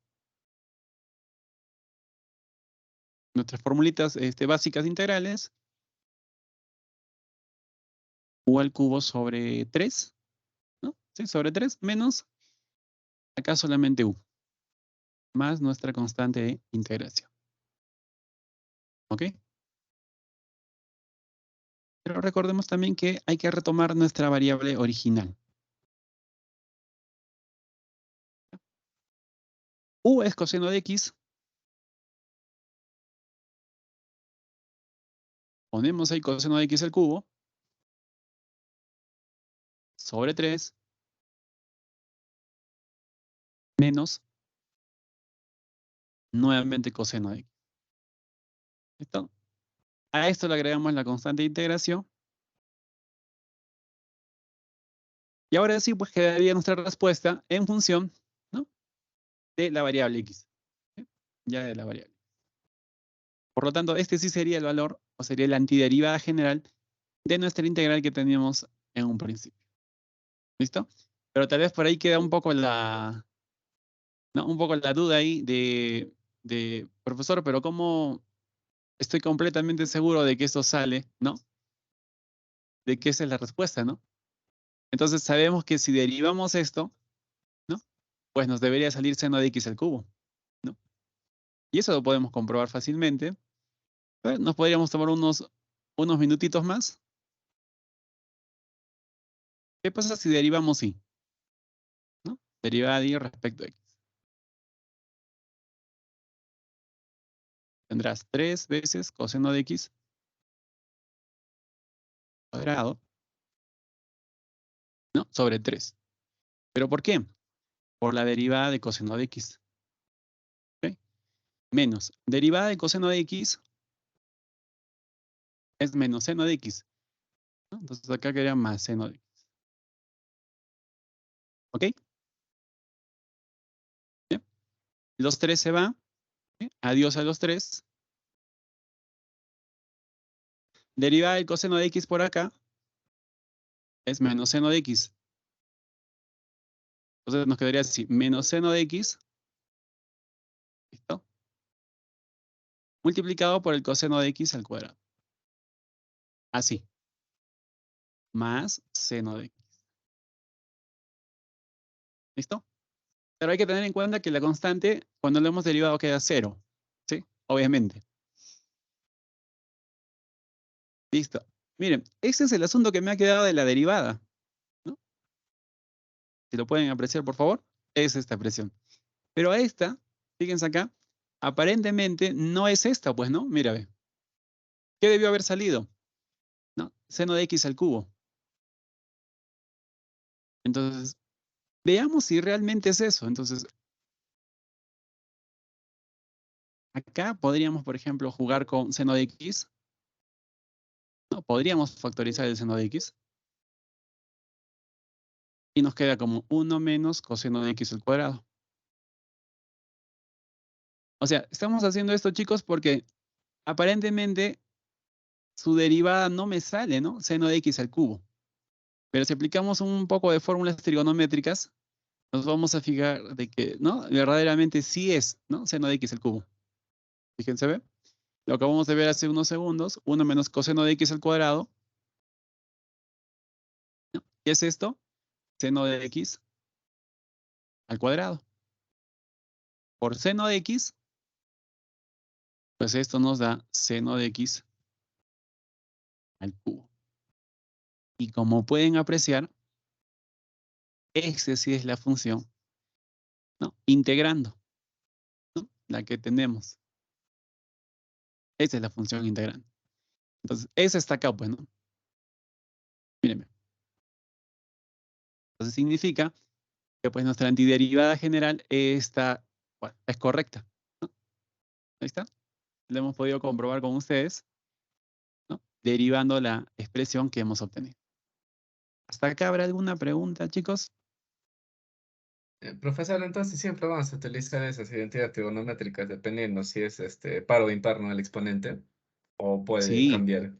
nuestras formulitas básicas integrales, u al cubo sobre 3, ¿no? Sí, sobre 3 menos, acá solamente u, más nuestra constante de integración. ¿Ok? Pero recordemos también que hay que retomar nuestra variable original. U es coseno de x. Ponemos ahí coseno de x al cubo sobre 3 menos nuevamente coseno de x. ¿Listo? A esto le agregamos la constante de integración. Y ahora sí, pues quedaría nuestra respuesta en función, ¿no?, de la variable x. ¿Sí? Ya de la variable. Por lo tanto, este sí sería el valor, o sería la antiderivada general de nuestra integral que teníamos en un principio. ¿Listo? Pero tal vez por ahí queda un poco la, ¿no?, un poco la duda ahí de profesor, pero ¿cómo estoy completamente seguro de que esto sale, ¿no? De que esa es la respuesta, ¿no? Entonces sabemos que si derivamos esto, ¿no?, pues nos debería salir seno de x al cubo, ¿no? Y eso lo podemos comprobar fácilmente. Nos podríamos tomar unos minutitos más. ¿Qué pasa si derivamos y? ¿No? Derivada de y respecto a x. Tendrás 3 veces coseno de x cuadrado, ¿no?, sobre 3. ¿Pero por qué? Por la derivada de coseno de x. ¿Ok? Menos derivada de coseno de x es menos seno de x, ¿no? Entonces acá quedaría más seno de x. ¿Ok? ¿Bien? Los 3 se van. ¿Sí? Adiós a los 3. Derivada del coseno de x por acá es menos seno de x. Entonces nos quedaría así, menos seno de x, ¿listo?, multiplicado por el coseno de x al cuadrado. Así. Más seno de x. ¿Listo? Pero hay que tener en cuenta que la constante, cuando lo hemos derivado, queda 0. ¿Sí? Obviamente. Listo. Miren, ese es el asunto que me ha quedado de la derivada, ¿no? Si lo pueden apreciar, por favor, es esta expresión. Pero a esta, fíjense acá, aparentemente no es esta, pues, ¿no? Mira, ve. ¿Qué debió haber salido? ¿No? Seno de x al cubo. Entonces, veamos si realmente es eso. Entonces, acá podríamos, por ejemplo, jugar con seno de x. ¿No? Podríamos factorizar el seno de x. Y nos queda como 1 menos coseno de x al cuadrado. O sea, estamos haciendo esto, chicos, porque aparentemente su derivada no me sale, ¿no? Seno de x al cubo. Pero si aplicamos un poco de fórmulas trigonométricas, nos vamos a fijar de que, ¿no?, verdaderamente sí es, ¿no?, seno de x al cubo. Fíjense, ¿ve? Lo acabamos de ver hace unos segundos. 1 menos coseno de x al cuadrado ¿Qué es esto? Seno de x al cuadrado. Por seno de x, pues esto nos da seno de x al cubo. Y como pueden apreciar, esta sí es la función, ¿no? Integrando, ¿no? La que tenemos. Esa es la función integrando. Entonces, esa está acá, pues, ¿no? Mírenme. Entonces significa que pues nuestra antiderivada general está, bueno, es correcta, ¿no? Ahí está. Lo hemos podido comprobar con ustedes, ¿no? Derivando la expresión que hemos obtenido. ¿Hasta acá habrá alguna pregunta, chicos? Profesor, entonces siempre vamos a utilizar esas identidades trigonométricas dependiendo si es par o impar, ¿no? El exponente, o puede Sí, cambiar.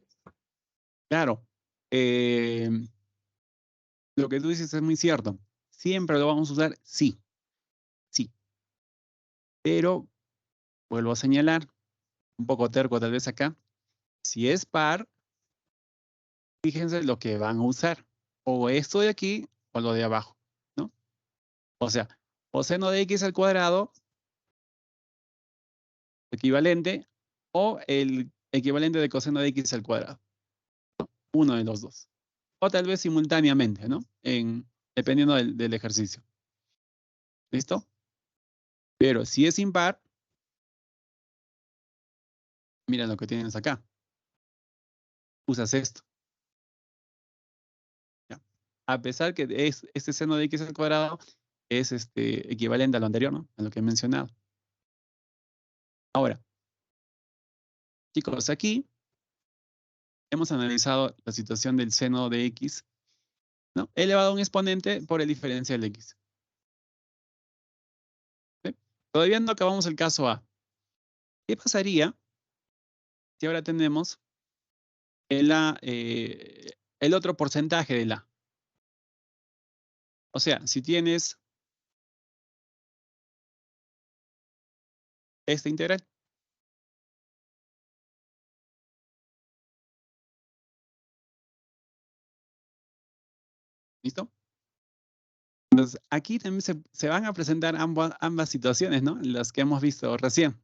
claro. Eh, lo que tú dices es muy cierto. Siempre lo vamos a usar, sí, sí. Pero, vuelvo a señalar, un poco terco tal vez acá, si es par, fíjense lo que van a usar. O esto de aquí o lo de abajo, ¿no? O sea, o seno de x al cuadrado equivalente o el equivalente de coseno de x al cuadrado. Uno de los dos. O tal vez simultáneamente, ¿no? Dependiendo del ejercicio. ¿Listo? Pero si es impar, mira lo que tienes acá. Usas esto. ¿Ya? A pesar que este seno de x al cuadrado es equivalente a lo anterior, ¿no? A lo que he mencionado. Ahora, chicos, aquí hemos analizado la situación del seno de x, ¿no? Elevado a un exponente por el diferencial de x. ¿Sí? Todavía no acabamos el caso A. ¿Qué pasaría si ahora tenemos el otro porcentaje de la? O sea, si tienes esta integral, ¿listo? Entonces, aquí también se van a presentar ambas situaciones, ¿no? Las que hemos visto recién.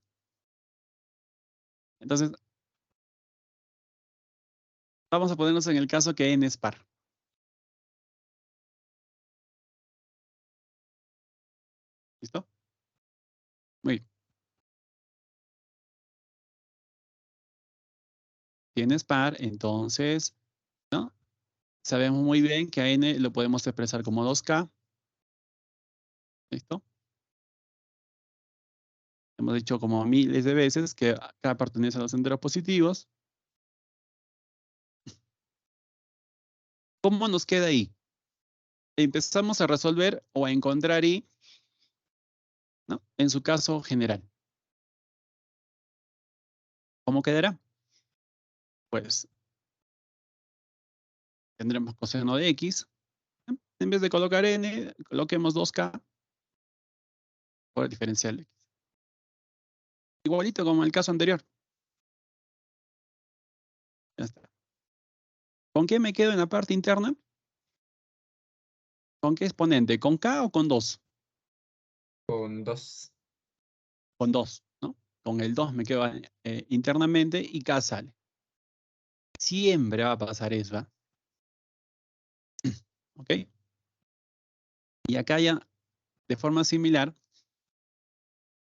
Entonces, vamos a ponernos en el caso que n es par. ¿Listo? Muy bien. Si n es par, entonces, ¿no? Sabemos muy bien que a n lo podemos expresar como 2k. ¿Listo? Hemos dicho como miles de veces que k pertenece a los enteros positivos. ¿Cómo nos queda ahí? Empezamos a resolver o a encontrar y, ¿no? En su caso general. ¿Cómo quedará? Pues tendremos coseno de x. En vez de colocar n, coloquemos 2k por el diferencial de x. Igualito como en el caso anterior. Ya está. ¿Con qué me quedo en la parte interna? ¿Con qué exponente? ¿Con k o con 2? Con 2. Con 2, ¿no? Con el 2 me quedo internamente y k sale. Siempre va a pasar eso, ¿eh? ¿Ok? Y acá ya, de forma similar,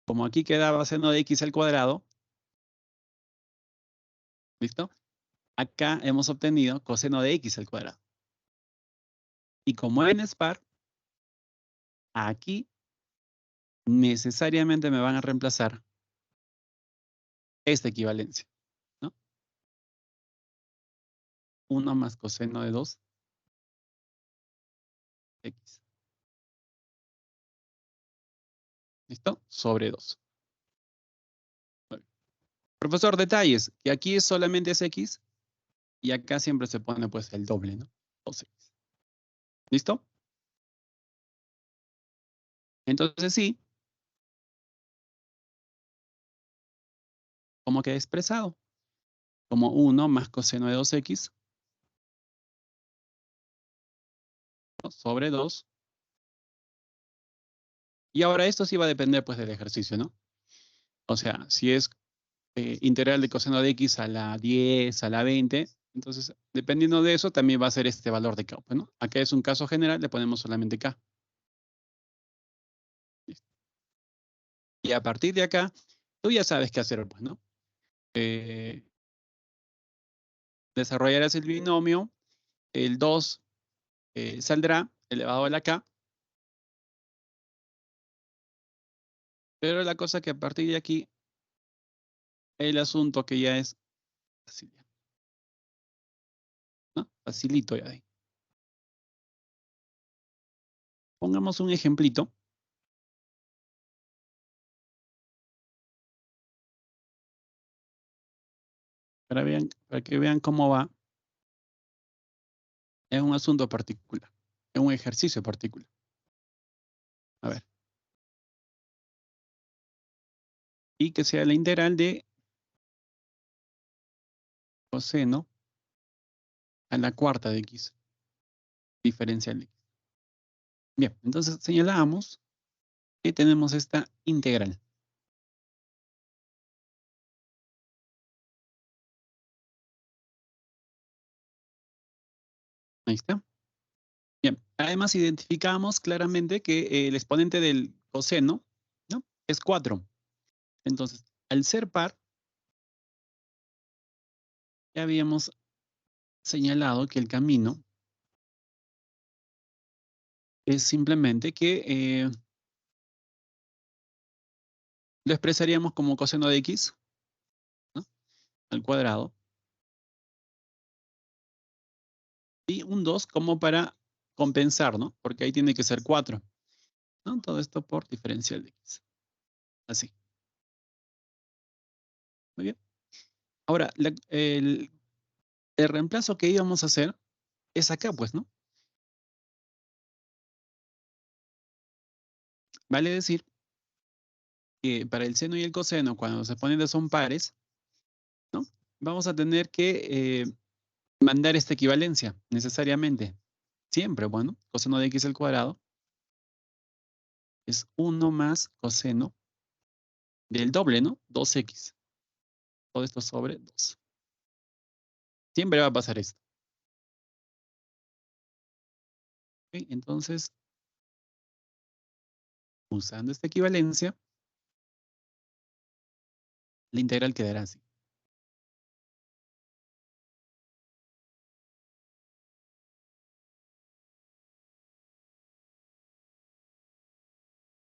como aquí quedaba seno de x al cuadrado, ¿listo? Acá hemos obtenido coseno de x al cuadrado. Y como n es par, aquí necesariamente me van a reemplazar esta equivalencia, ¿no? 1 más coseno de 2x. ¿Listo? Sobre 2. Profesor, detalles, que aquí solamente es x y acá siempre se pone pues el doble, ¿no? 2x. ¿Listo? Entonces sí, ¿cómo queda expresado? Como 1 más coseno de 2x sobre 2. Y ahora esto sí va a depender pues del ejercicio, ¿no? O sea, si es integral de coseno de x a la 10, a la 20, entonces dependiendo de eso también va a ser este valor de k, pues, ¿no? Acá es un caso general, le ponemos solamente k. Listo. Y a partir de acá, tú ya sabes qué hacer, pues, ¿no? Desarrollarás el binomio, el 2 saldrá elevado a la k, pero la cosa que a partir de aquí, el asunto que ya es fácil, ¿no? Facilito ya de ahí. Pongamos un ejemplito. Para que vean cómo va. Es un asunto particular. Es un ejercicio particular. A ver. Y que sea la integral de coseno a la cuarta de x. Diferencial de x. Bien, entonces señalamos que tenemos esta integral. Ahí está. Bien, además identificamos claramente que el exponente del coseno, ¿no?, es 4. Entonces, al ser par, ya habíamos señalado que el camino es simplemente que lo expresaríamos como coseno de x, ¿no?, al cuadrado, y un 2 como para compensar, ¿no? Porque ahí tiene que ser 4, ¿no? Todo esto por diferencial de x. Así. Muy bien. Ahora, el reemplazo que íbamos a hacer es acá, pues, ¿no? Vale decir que para el seno y el coseno, cuando se ponen de son pares, ¿no?, vamos a tener que mandar esta equivalencia necesariamente. Siempre, bueno, coseno de x al cuadrado es 1 más coseno del doble, ¿no? 2x. Todo esto sobre 2. Siempre va a pasar esto. ¿Ok? Entonces, usando esta equivalencia, la integral quedará así.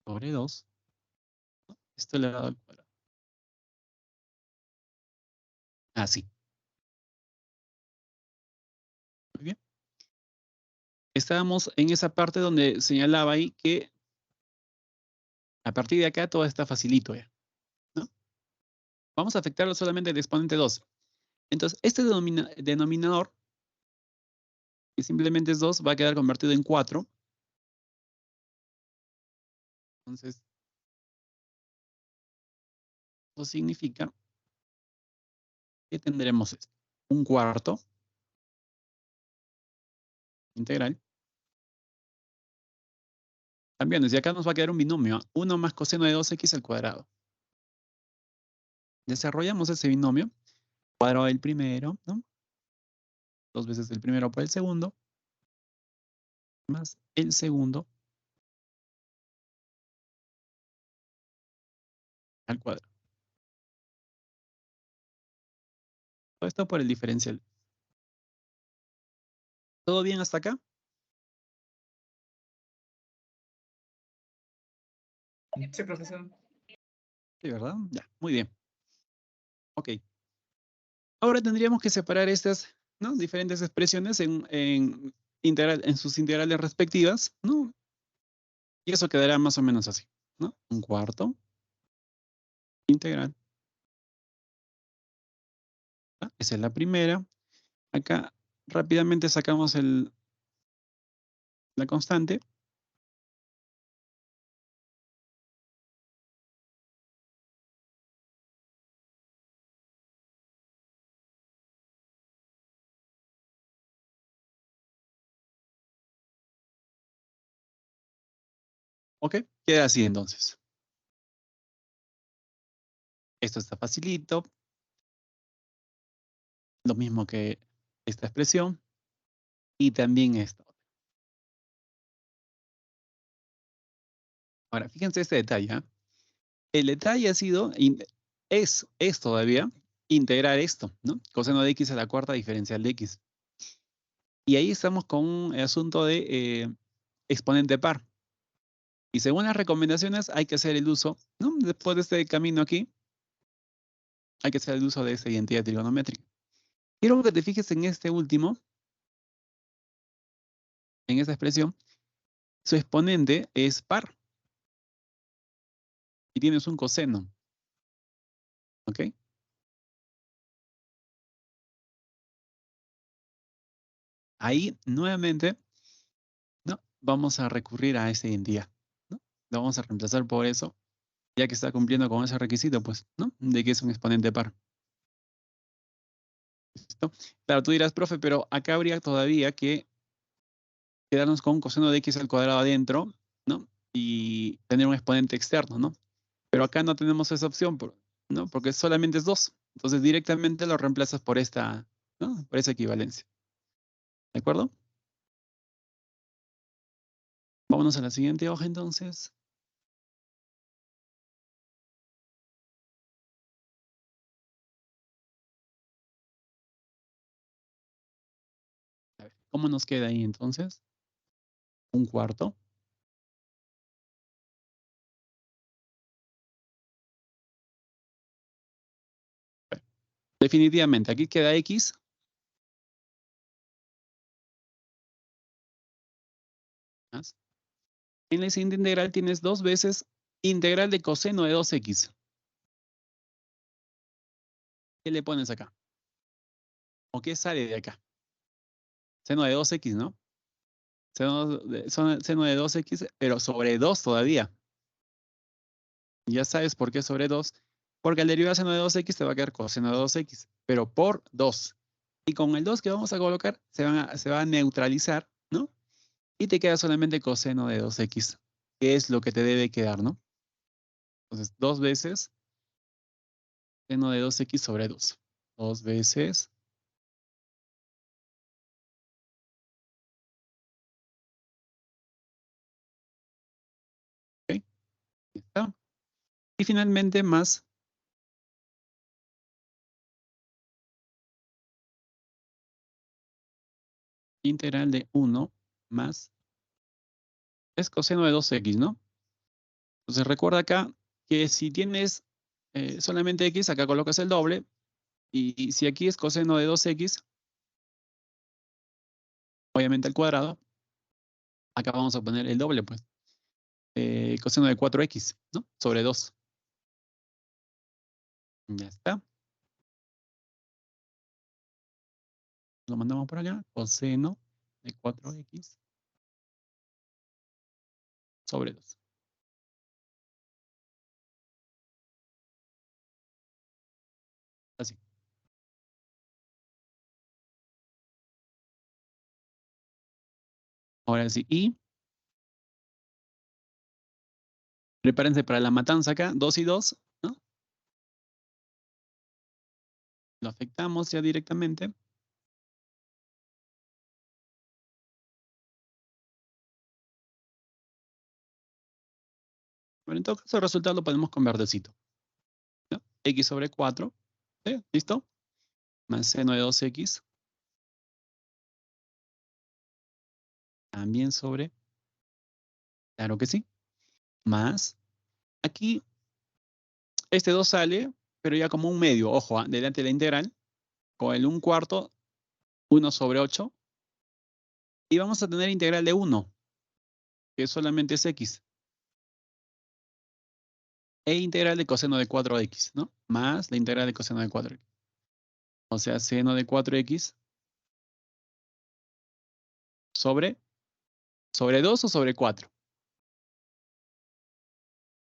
Sobre 2. ¿No? Esto elevado al cuadrado. Así. Muy bien. Estábamos en esa parte donde señalaba ahí que a partir de acá todo está facilito ya, ¿no? Vamos a afectarlo solamente al exponente 2. Entonces, este denominador, que simplemente es 2, va a quedar convertido en 4. Entonces, eso significa que tendremos esto. Un cuarto integral. También, desde acá nos va a quedar un binomio. 1 más coseno de 2x al cuadrado. Desarrollamos ese binomio. Cuadrado del primero, ¿no? 2 veces el primero por el segundo. Más el segundo al cuadrado. Todo esto por el diferencial. ¿Todo bien hasta acá? Sí, profesor. Sí, ¿verdad? Ya, muy bien. Ok. Ahora tendríamos que separar estas, ¿no?, diferentes expresiones en sus integrales respectivas, ¿no? Y eso quedará más o menos así, ¿no? Un cuarto integral. ¿Ah? Esa es la primera. Acá rápidamente sacamos la constante. ¿Ok? Queda así entonces. Esto está facilito. Lo mismo que esta expresión. Y también esto. Ahora, fíjense este detalle. ¿Ah? El detalle ha sido, es todavía, integrar esto, ¿no? Coseno de x a la cuarta diferencial de x. Y ahí estamos con un asunto de exponente par. Y según las recomendaciones hay que hacer el uso, ¿no? Después de este camino aquí, hay que hacer el uso de esta identidad trigonométrica. Quiero que te fijes en este último, en esta expresión. Su exponente es par. Y tienes un coseno. ¿Ok? Ahí, nuevamente, ¿no? Vamos a recurrir a esta identidad, ¿no? Lo vamos a reemplazar por eso, ya que está cumpliendo con ese requisito, pues, ¿no? De que es un exponente par. ¿Listo? Claro, tú dirás, profe, pero acá habría todavía que quedarnos con un coseno de x al cuadrado adentro, ¿no? Y tener un exponente externo, ¿no? Pero acá no tenemos esa opción, ¿no? Porque solamente es 2. Entonces directamente lo reemplazas por esta, ¿no? Por esa equivalencia. ¿De acuerdo? Vámonos a la siguiente hoja entonces. A ver, ¿cómo nos queda ahí entonces? Un cuarto. Bueno, definitivamente, aquí queda x. Más. En la siguiente integral tienes 2 veces integral de coseno de 2x. ¿Qué le pones acá? ¿O qué sale de acá? Seno de 2x, ¿no? Seno de 2x, pero sobre 2 todavía. Ya sabes por qué sobre 2. Porque al derivar seno de 2x te va a quedar coseno de 2x, pero por 2. Y con el 2 que vamos a colocar, se va a neutralizar, ¿no? Y te queda solamente coseno de 2x, que es lo que te debe quedar, ¿no? Entonces, 2 veces seno de 2x sobre 2. 2 veces. ¿Ok? ¿Está? Y finalmente más integral de 1 más es coseno de 2x, ¿no? Entonces recuerda acá que si tienes solamente x, acá colocas el doble. Y si aquí es coseno de 2x, obviamente al cuadrado, acá vamos a poner el doble, pues. Coseno de 4x, ¿no? Sobre 2. Ya está. Lo mandamos por acá. Coseno de 4x sobre 2. Así. Ahora sí. Y prepárense para la matanza acá. 2 y 2, ¿no? Lo afectamos ya directamente. Bueno, en todo caso, el resultado lo podemos con verdecito, ¿no? X sobre 4. ¿Sí? ¿Listo? Más seno de 2x. También sobre. Claro que sí. Más. Aquí, este 2 sale, pero ya como un medio. Ojo, delante de la integral. Con el 1/4, 1 sobre 8. Y vamos a tener integral de 1, que solamente es x. E integral de coseno de 4x, ¿no? Más la integral de coseno de 4x. O sea, seno de 4x sobre 2 o sobre 4.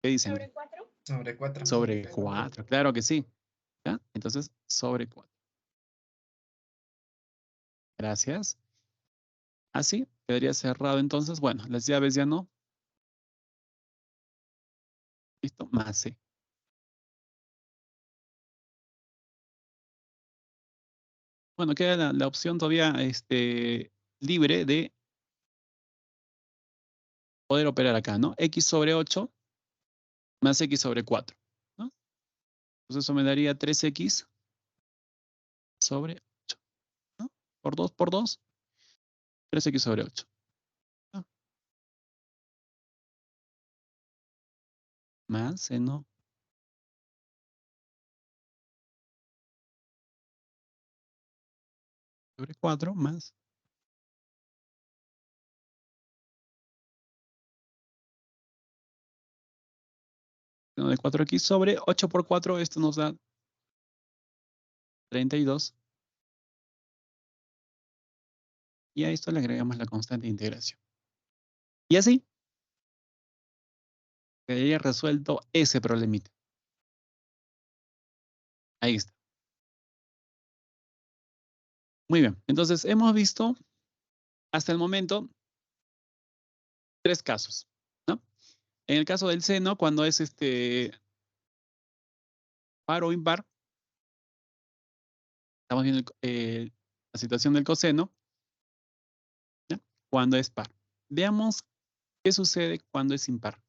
¿Qué dicen? ¿Sobre 4? Sobre 4. Sobre 4, claro que sí. ¿Ya? Entonces, sobre 4. Gracias. Así, quedaría cerrado entonces. Bueno, las llaves ya no. ¿Listo? Más C. Bueno, queda la opción todavía libre de poder operar acá, ¿no? X sobre 8 más X sobre 4, ¿no? Entonces eso me daría 3X sobre 8, ¿no? Por 2 por 2, 3X sobre 8. ¿No? Más seno sobre 4 más seno de 4X sobre 8 por 4, esto nos da 32. Y a esto le agregamos la constante de integración. Y así quedaría resuelto ese problemita. Ahí está. Muy bien. Entonces hemos visto hasta el momento 3 casos, ¿no? En el caso del seno, cuando es par o impar, estamos viendo la situación del coseno, ¿ya? Cuando es par. Veamos qué sucede cuando es impar.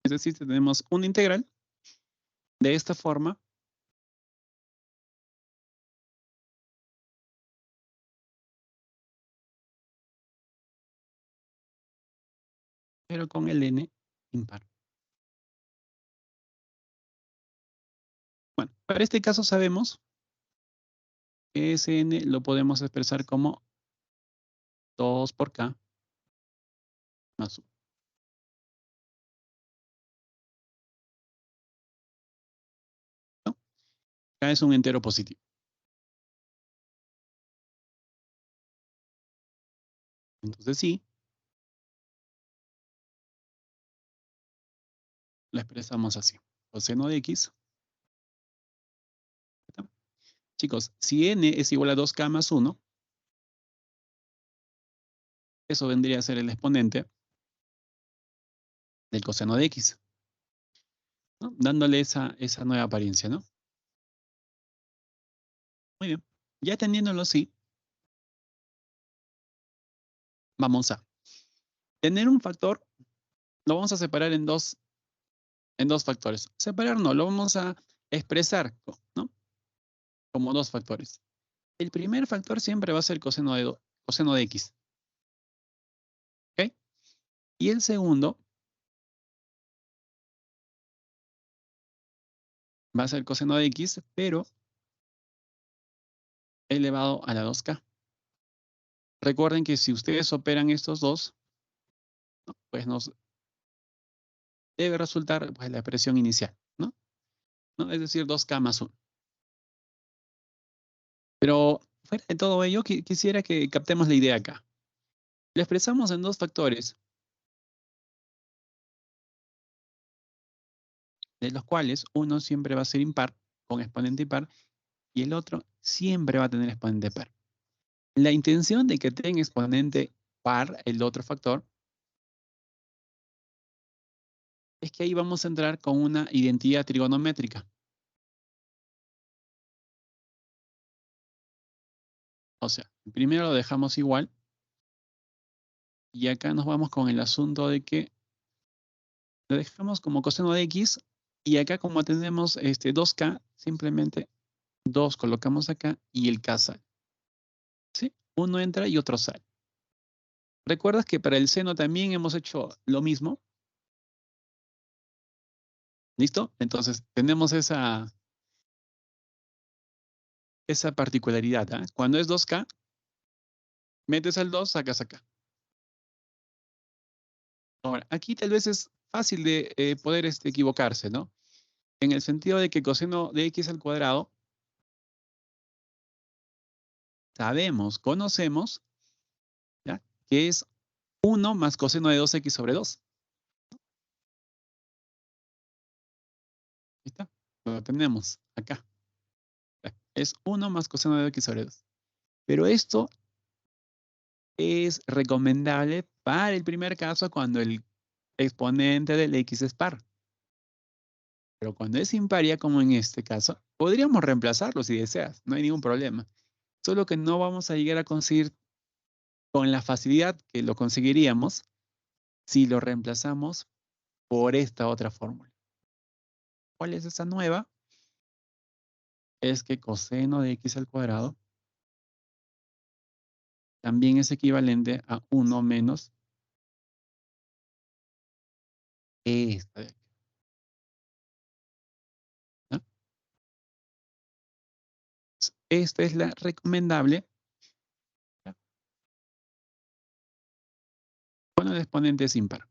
Es decir, tenemos una integral de esta forma, pero con el n impar. Bueno, para este caso sabemos que ese n lo podemos expresar como 2 por k más 1. ¿No? K es un entero positivo. Entonces sí, la expresamos así. Coseno de x. ¿Está? Chicos, si n es igual a 2k más 1, eso vendría a ser el exponente del coseno de x, ¿no? Dándole esa nueva apariencia, ¿no? Muy bien. Ya teniéndolo así, vamos a tener un factor, lo vamos a separar en dos factores. Separar no, lo vamos a expresar, ¿no? Como dos factores. El primer factor siempre va a ser coseno de x. ¿Ok? Y el segundo va a ser coseno de x, pero elevado a la 2k. Recuerden que si ustedes operan estos dos, ¿no? Pues nos debe resultar pues, la expresión inicial, ¿no? Es decir, 2k más 1. Pero fuera de todo ello, quisiera que captemos la idea acá. Lo expresamos en dos factores, de los cuales uno siempre va a ser impar, con exponente impar, y el otro siempre va a tener exponente par. La intención de que tenga exponente par, el otro factor, es que ahí vamos a entrar con una identidad trigonométrica. O sea, primero lo dejamos igual, y acá nos vamos con el asunto de que lo dejamos como coseno de x, y acá como tenemos 2k, simplemente 2 colocamos acá y el k sale. ¿Sí? Uno entra y otro sale. ¿Recuerdas que para el seno también hemos hecho lo mismo? ¿Listo? Entonces tenemos esa particularidad. ¿Ah? Cuando es 2k, metes el 2, sacas acá. Ahora, aquí tal vez es fácil de poder equivocarse, ¿no? En el sentido de que coseno de x al cuadrado, conocemos, ¿ya? Que es 1 más coseno de 2x sobre 2. ¿Listo? Lo tenemos acá. Es 1 más coseno de x sobre 2. Pero esto es recomendable para el primer caso cuando el exponente del x es par. Pero cuando es imparia, como en este caso, podríamos reemplazarlo si deseas, no hay ningún problema. Solo que no vamos a llegar a conseguir con la facilidad que lo conseguiríamos si lo reemplazamos por esta otra fórmula. ¿Cuál es esa nueva? Es que coseno de x al cuadrado también es equivalente a 1 menos esta de aquí. ¿No? Esta es la recomendable cuando el exponente es impar.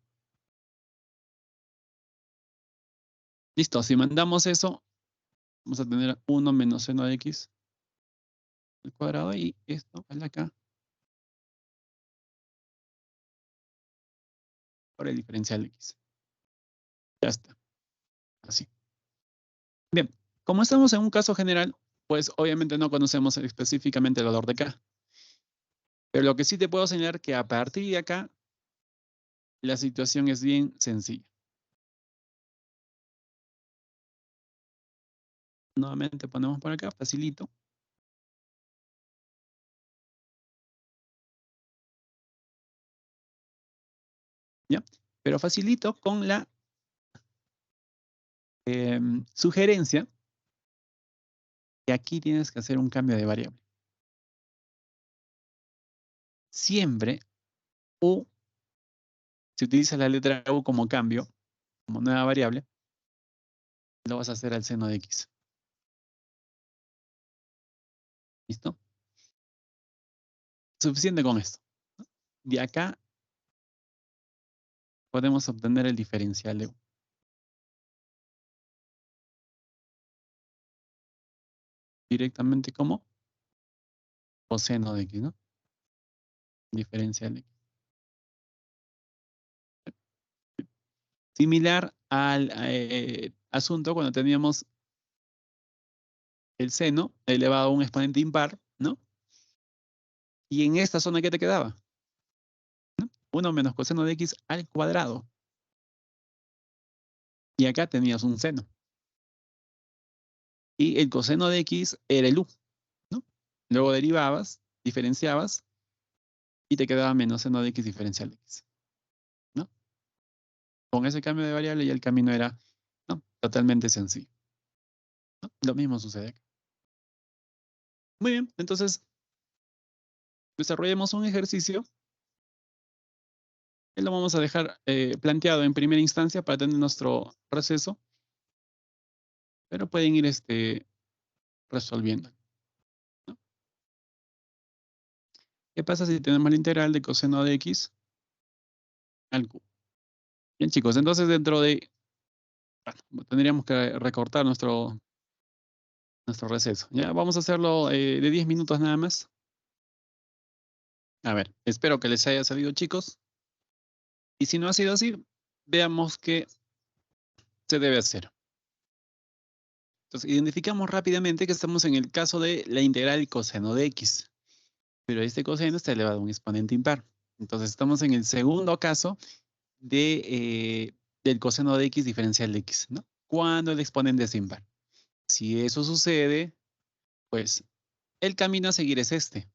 Listo, si mandamos eso, vamos a tener 1 menos seno de x al cuadrado y esto vale acá por el diferencial de x. Ya está, así. Bien, como estamos en un caso general, pues obviamente no conocemos específicamente el valor de k. Pero lo que sí te puedo señalar que a partir de acá, la situación es bien sencilla. Nuevamente ponemos por acá, facilito. ¿Ya? Pero facilito con la sugerencia que aquí tienes que hacer un cambio de variable. Siempre U, si utilizas la letra U como cambio, como nueva variable, lo vas a hacer al seno de x. ¿Listo? Suficiente con esto. De acá podemos obtener el diferencial de U. Directamente como coseno de x, ¿no? Diferencial de x. Similar al asunto cuando teníamos el seno elevado a un exponente impar, ¿no? Y en esta zona, ¿qué te quedaba? 1 menos coseno de x al cuadrado. Y acá tenías un seno. Y el coseno de x era el u, ¿no? Luego derivabas, diferenciabas, y te quedaba menos seno de x diferencial de x, ¿no? Con ese cambio de variable ya el camino era, ¿no?, totalmente sencillo, ¿no? Lo mismo sucede acá. Muy bien, entonces desarrollemos un ejercicio que lo vamos a dejar planteado en primera instancia para tener nuestro receso, pero pueden ir resolviendo, ¿no? ¿Qué pasa si tenemos la integral de coseno de x al cubo? Bien, chicos, entonces dentro de... Bueno, tendríamos que recortar nuestro receso. Ya, vamos a hacerlo de 10 minutos nada más. A ver, espero que les haya salido, chicos. Y si no ha sido así, veamos qué se debe hacer. Entonces, identificamos rápidamente que estamos en el caso de la integral coseno de x. Pero este coseno está elevado a un exponente impar. Entonces, estamos en el segundo caso del coseno de x diferencial de x, ¿no? Cuando el exponente es impar. Si eso sucede, pues el camino a seguir es este.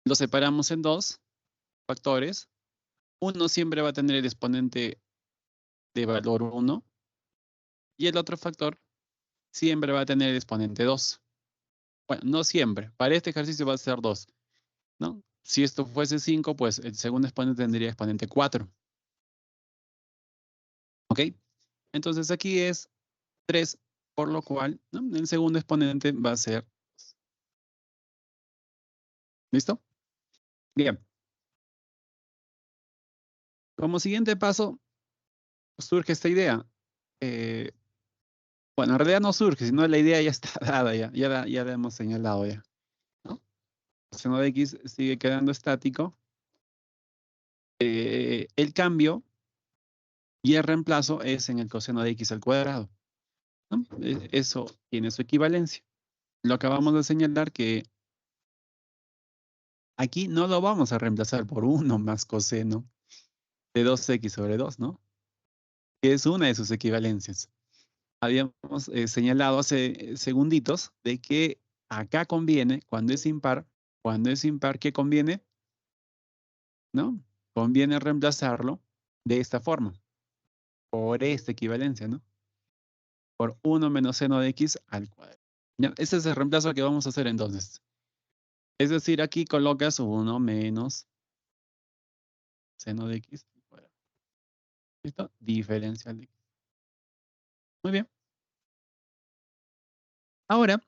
Lo separamos en dos factores. Uno siempre va a tener el exponente de valor 1 y el otro factor siempre va a tener el exponente 2. Bueno, no siempre. Para este ejercicio va a ser 2, ¿no? Si esto fuese 5, pues el segundo exponente tendría exponente 4. ¿Ok? Entonces aquí es 3, por lo cual, ¿no?, el segundo exponente va a ser 2. ¿Listo? Bien. Como siguiente paso, surge esta idea. Bueno, en realidad no surge, sino la idea ya está dada, ya la hemos señalado ya, ¿no? El seno de x sigue quedando estático. El cambio y el reemplazo es en el coseno de x al cuadrado, ¿no? Eso tiene su equivalencia. lo acabamos de señalar que aquí no lo vamos a reemplazar por 1 más coseno de 2x sobre 2, ¿no? Que es una de sus equivalencias. Habíamos señalado hace segunditos de que acá conviene, cuando es impar, ¿qué conviene? ¿No? Conviene reemplazarlo de esta forma, por esta equivalencia, ¿no? Por 1 menos seno de x al cuadrado. ¿Ya? Ese es el reemplazo que vamos a hacer entonces. Es decir, aquí colocas 1 menos seno de x al cuadrado. ¿Listo? Diferencial de x. Muy bien. Ahora,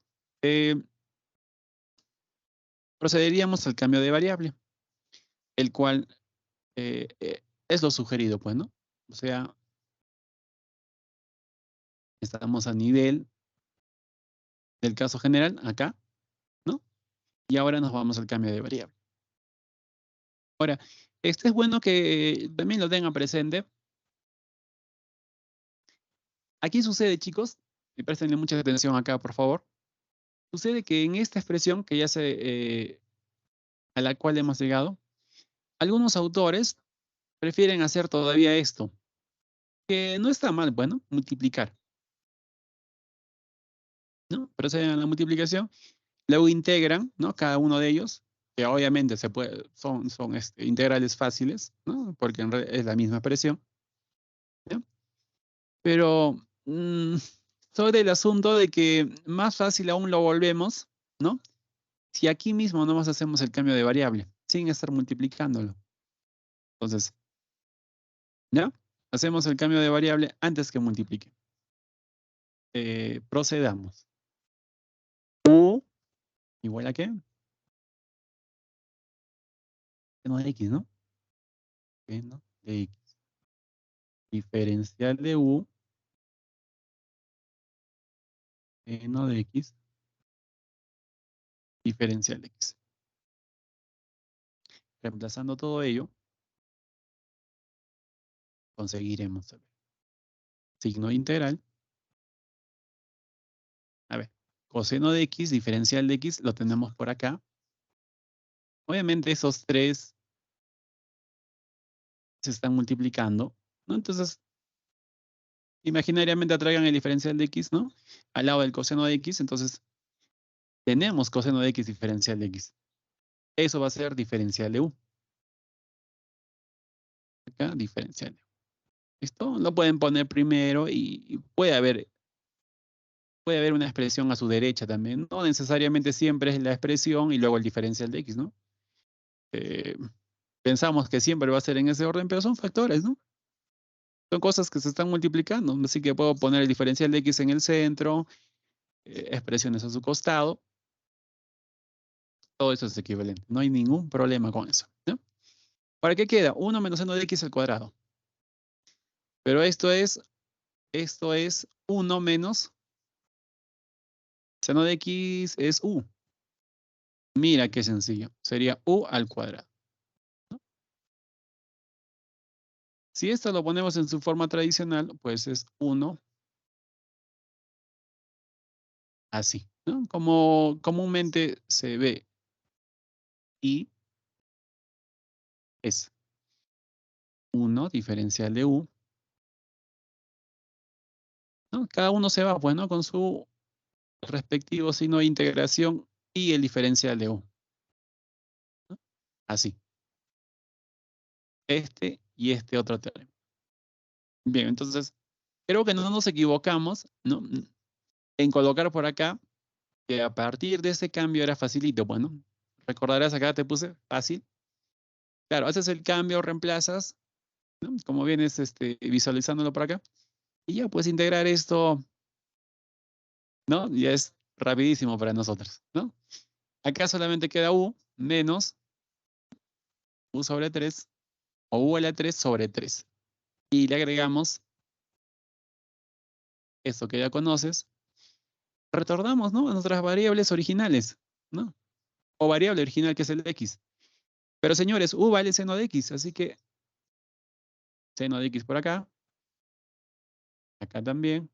procederíamos al cambio de variable, el cual es lo sugerido, pues, ¿no? O sea, estamos a nivel del caso general, acá, ¿no? Y ahora nos vamos al cambio de variable. Ahora, este es bueno que también lo tengan presente. Aquí sucede, chicos, y prestenle mucha atención acá, por favor. Sucede que en esta expresión que a la cual hemos llegado, algunos autores prefieren hacer todavía esto, que no está mal, bueno, multiplicar, ¿no? Proceden a la multiplicación, luego integran, ¿no? Cada uno de ellos, que obviamente son integrales fáciles, ¿no? Porque es la misma expresión, ¿ya? Pero sobre el asunto de que más fácil aún lo volvemos, ¿no? Si aquí mismo nomás hacemos el cambio de variable, sin estar multiplicándolo. Entonces, ¿ya? Hacemos el cambio de variable antes que multiplique. Procedamos. U igual a qué? Seno de x, ¿no? Seno de x. Diferencial de u, seno de x, diferencial de x. Reemplazando todo ello, conseguiremos el signo de integral. A ver, coseno de x, diferencial de x, lo tenemos por acá. Obviamente esos tres se están multiplicando, ¿no? Entonces, imaginariamente atraigan el diferencial de x, ¿no? Al lado del coseno de x, entonces tenemos coseno de x diferencial de x. Eso va a ser diferencial de u. Acá, diferencial de u. ¿Listo? Lo pueden poner primero y puede haber una expresión a su derecha también. No necesariamente siempre es la expresión y luego el diferencial de x, ¿no? Pensamos que siempre va a ser en ese orden, pero son factores, ¿no? Son cosas que se están multiplicando. Así que puedo poner el diferencial de x en el centro, expresiones a su costado. Todo eso es equivalente. No hay ningún problema con eso, ¿no? ¿Para qué queda? 1 menos seno de x al cuadrado. Pero esto es 1 menos seno de x es u. Mira qué sencillo. Sería u al cuadrado, ¿no? Si esto lo ponemos en su forma tradicional, pues es 1 así, ¿no? Como comúnmente se ve. Y es 1 diferencial de u, ¿no? Cada uno se va, pues, ¿no? Con su respectivo signo de integración y el diferencial de u, ¿no? Así. Este y este otro teorema. Bien, entonces, creo que no nos equivocamos, ¿no? En colocar por acá que a partir de ese cambio era facilito, bueno, recordarás acá te puse fácil. Claro, haces el cambio, reemplazas, ¿no? Como vienes visualizándolo por acá. Y ya puedes integrar esto, ¿no? Ya es rapidísimo para nosotros, ¿no? Acá solamente queda u menos u sobre 3 o u a la 3 sobre 3. Y le agregamos esto que ya conoces. Retornamos, ¿no? A nuestras variables originales, ¿no? O variable original que es el x. Pero señores, u vale seno de x, así que seno de x por acá. Acá también.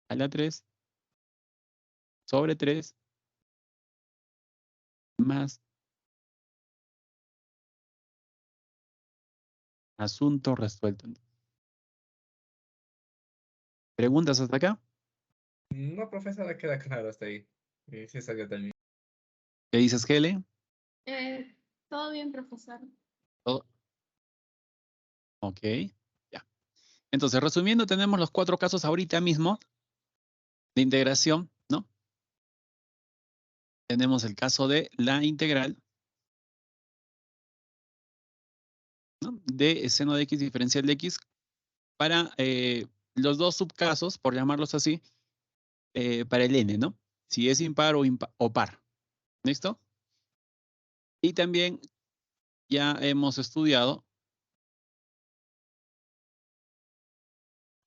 A la 3. sobre 3 más asunto resuelto. ¿Preguntas hasta acá? No, profesora, queda claro hasta ahí. Y sí salió también. ¿Qué dices, Kelly? Todo bien, profesor. Todo. Ok, ya. Entonces, resumiendo, tenemos los 4 casos ahorita mismo de integración, ¿no? Tenemos el caso de la integral, ¿no? De seno de x diferencial de x para los 2 subcasos, por llamarlos así, para el n, ¿no? Si es impar o par. ¿Listo? Y también ya hemos estudiado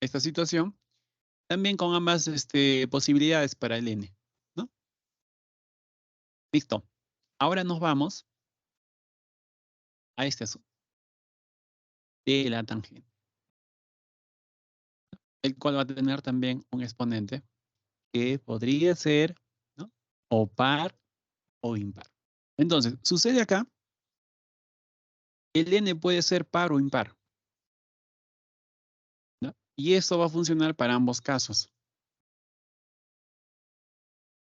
esta situación también con ambas posibilidades para el n, ¿no? Listo. Ahora nos vamos a este asunto de la tangente, el cual va a tener también un exponente que podría ser, ¿no? O par o impar. Entonces, sucede acá, el n puede ser par o impar, ¿no? Y esto va a funcionar para ambos casos.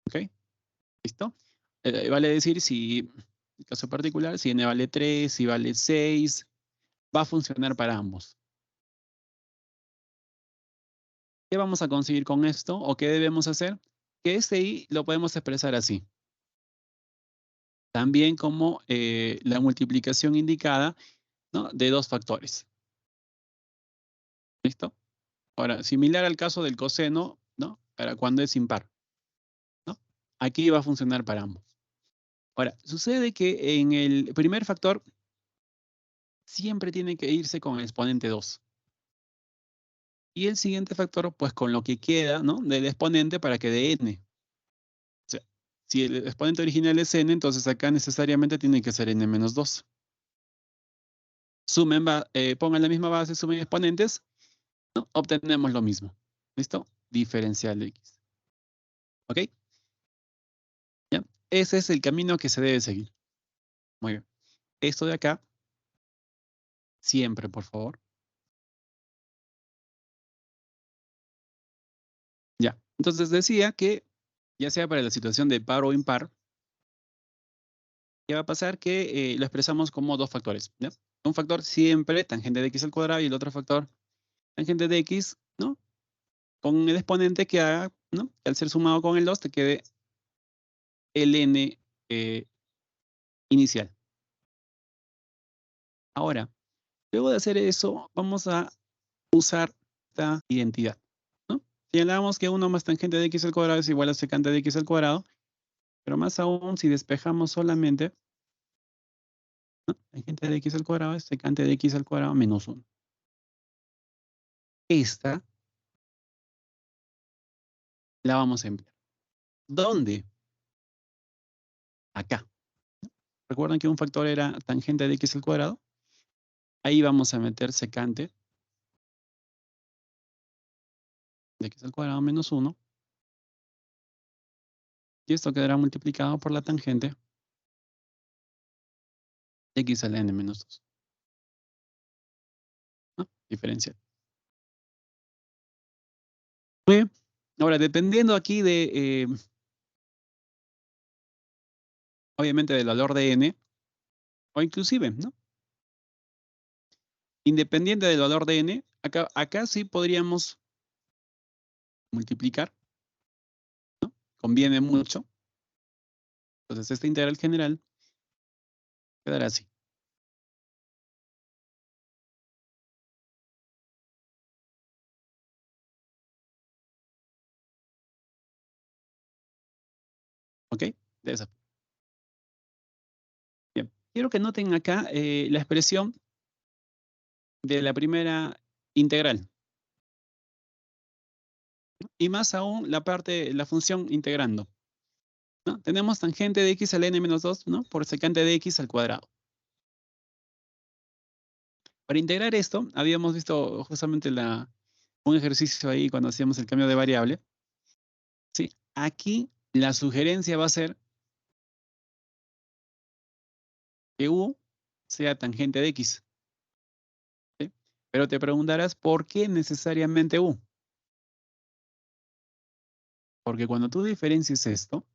¿Ok? ¿Listo? Vale decir si, en el caso particular, si n vale 3, si vale 6, va a funcionar para ambos. ¿Qué vamos a conseguir con esto o qué debemos hacer? Que este i lo podemos expresar así. También como la multiplicación indicada, ¿no? De 2 factores. ¿Listo? Ahora, similar al caso del coseno, ¿no? Para cuando es impar, ¿no? Aquí va a funcionar para ambos. Ahora, sucede que en el primer factor siempre tiene que irse con el exponente 2. Y el siguiente factor, pues con lo que queda, ¿no? Del exponente para que dé n. O sea, si el exponente original es n, entonces acá necesariamente tiene que ser n menos 2. Sumen, pongan la misma base, sumen exponentes, ¿no? Obtenemos lo mismo. ¿Listo? Diferencial de x. ¿Ok? ¿Ya? Ese es el camino que se debe seguir. Muy bien. Esto de acá, siempre, por favor. Ya. Entonces decía que, ya sea para la situación de par o impar, ¿qué va a pasar? Que lo expresamos como 2 factores. ¿Ya? Un factor siempre tangente de x al cuadrado y el otro factor tangente de x, ¿no? Con el exponente que haga, ¿no? Que al ser sumado con el 2 te quede el n inicial. Ahora, luego de hacer eso, vamos a usar esta identidad, ¿no? Señalamos que 1 más tangente de x al cuadrado es igual a secante de x al cuadrado, pero más aún si despejamos solamente, ¿no? Tangente de x al cuadrado es secante de x al cuadrado menos 1. Esta la vamos a emplear. ¿Dónde? Acá. ¿Recuerdan que un factor era tangente de x al cuadrado? Ahí vamos a meter secante de x al cuadrado menos 1. Y esto quedará multiplicado por la tangente de x a la n menos 2. ¿No? Diferencial. Muy bien. Ahora, dependiendo aquí de, obviamente, del valor de n, o inclusive, ¿no? Independiente del valor de n, acá sí podríamos multiplicar, ¿no? Conviene mucho. Entonces, esta integral general quedará así. ¿Ok? De esa. Bien. Quiero que noten acá la expresión de la primera integral. Y más aún la parte, la función integrando, ¿no? Tenemos tangente de x al n menos 2, ¿no? Por secante de x al cuadrado. Para integrar esto, habíamos visto justamente un ejercicio ahí cuando hacíamos el cambio de variable. ¿Sí? Aquí la sugerencia va a ser que U sea tangente de X. ¿Sí? Pero te preguntarás, ¿por qué necesariamente U? Porque cuando tú diferencias esto,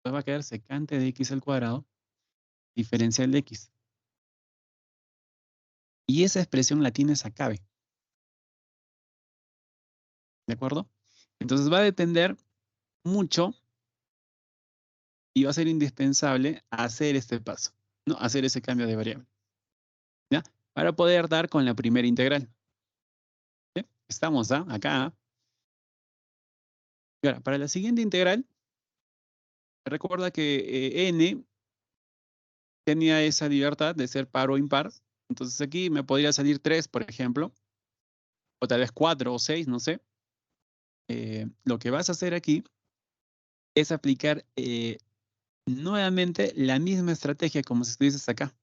pues va a quedar secante de X al cuadrado, diferencial de X. Y esa expresión la tienes acá, ¿ve? ¿De acuerdo? Entonces va a depender mucho y va a ser indispensable hacer este paso, ¿no? Hacer ese cambio de variable, ¿ya? Para poder dar con la primera integral. ¿Sí? Estamos acá. Y ahora, para la siguiente integral, recuerda que n tenía esa libertad de ser par o impar. Entonces aquí me podría salir 3, por ejemplo, o tal vez 4 o 6, no sé. Lo que vas a hacer aquí es aplicar nuevamente la misma estrategia como si estuvieses acá.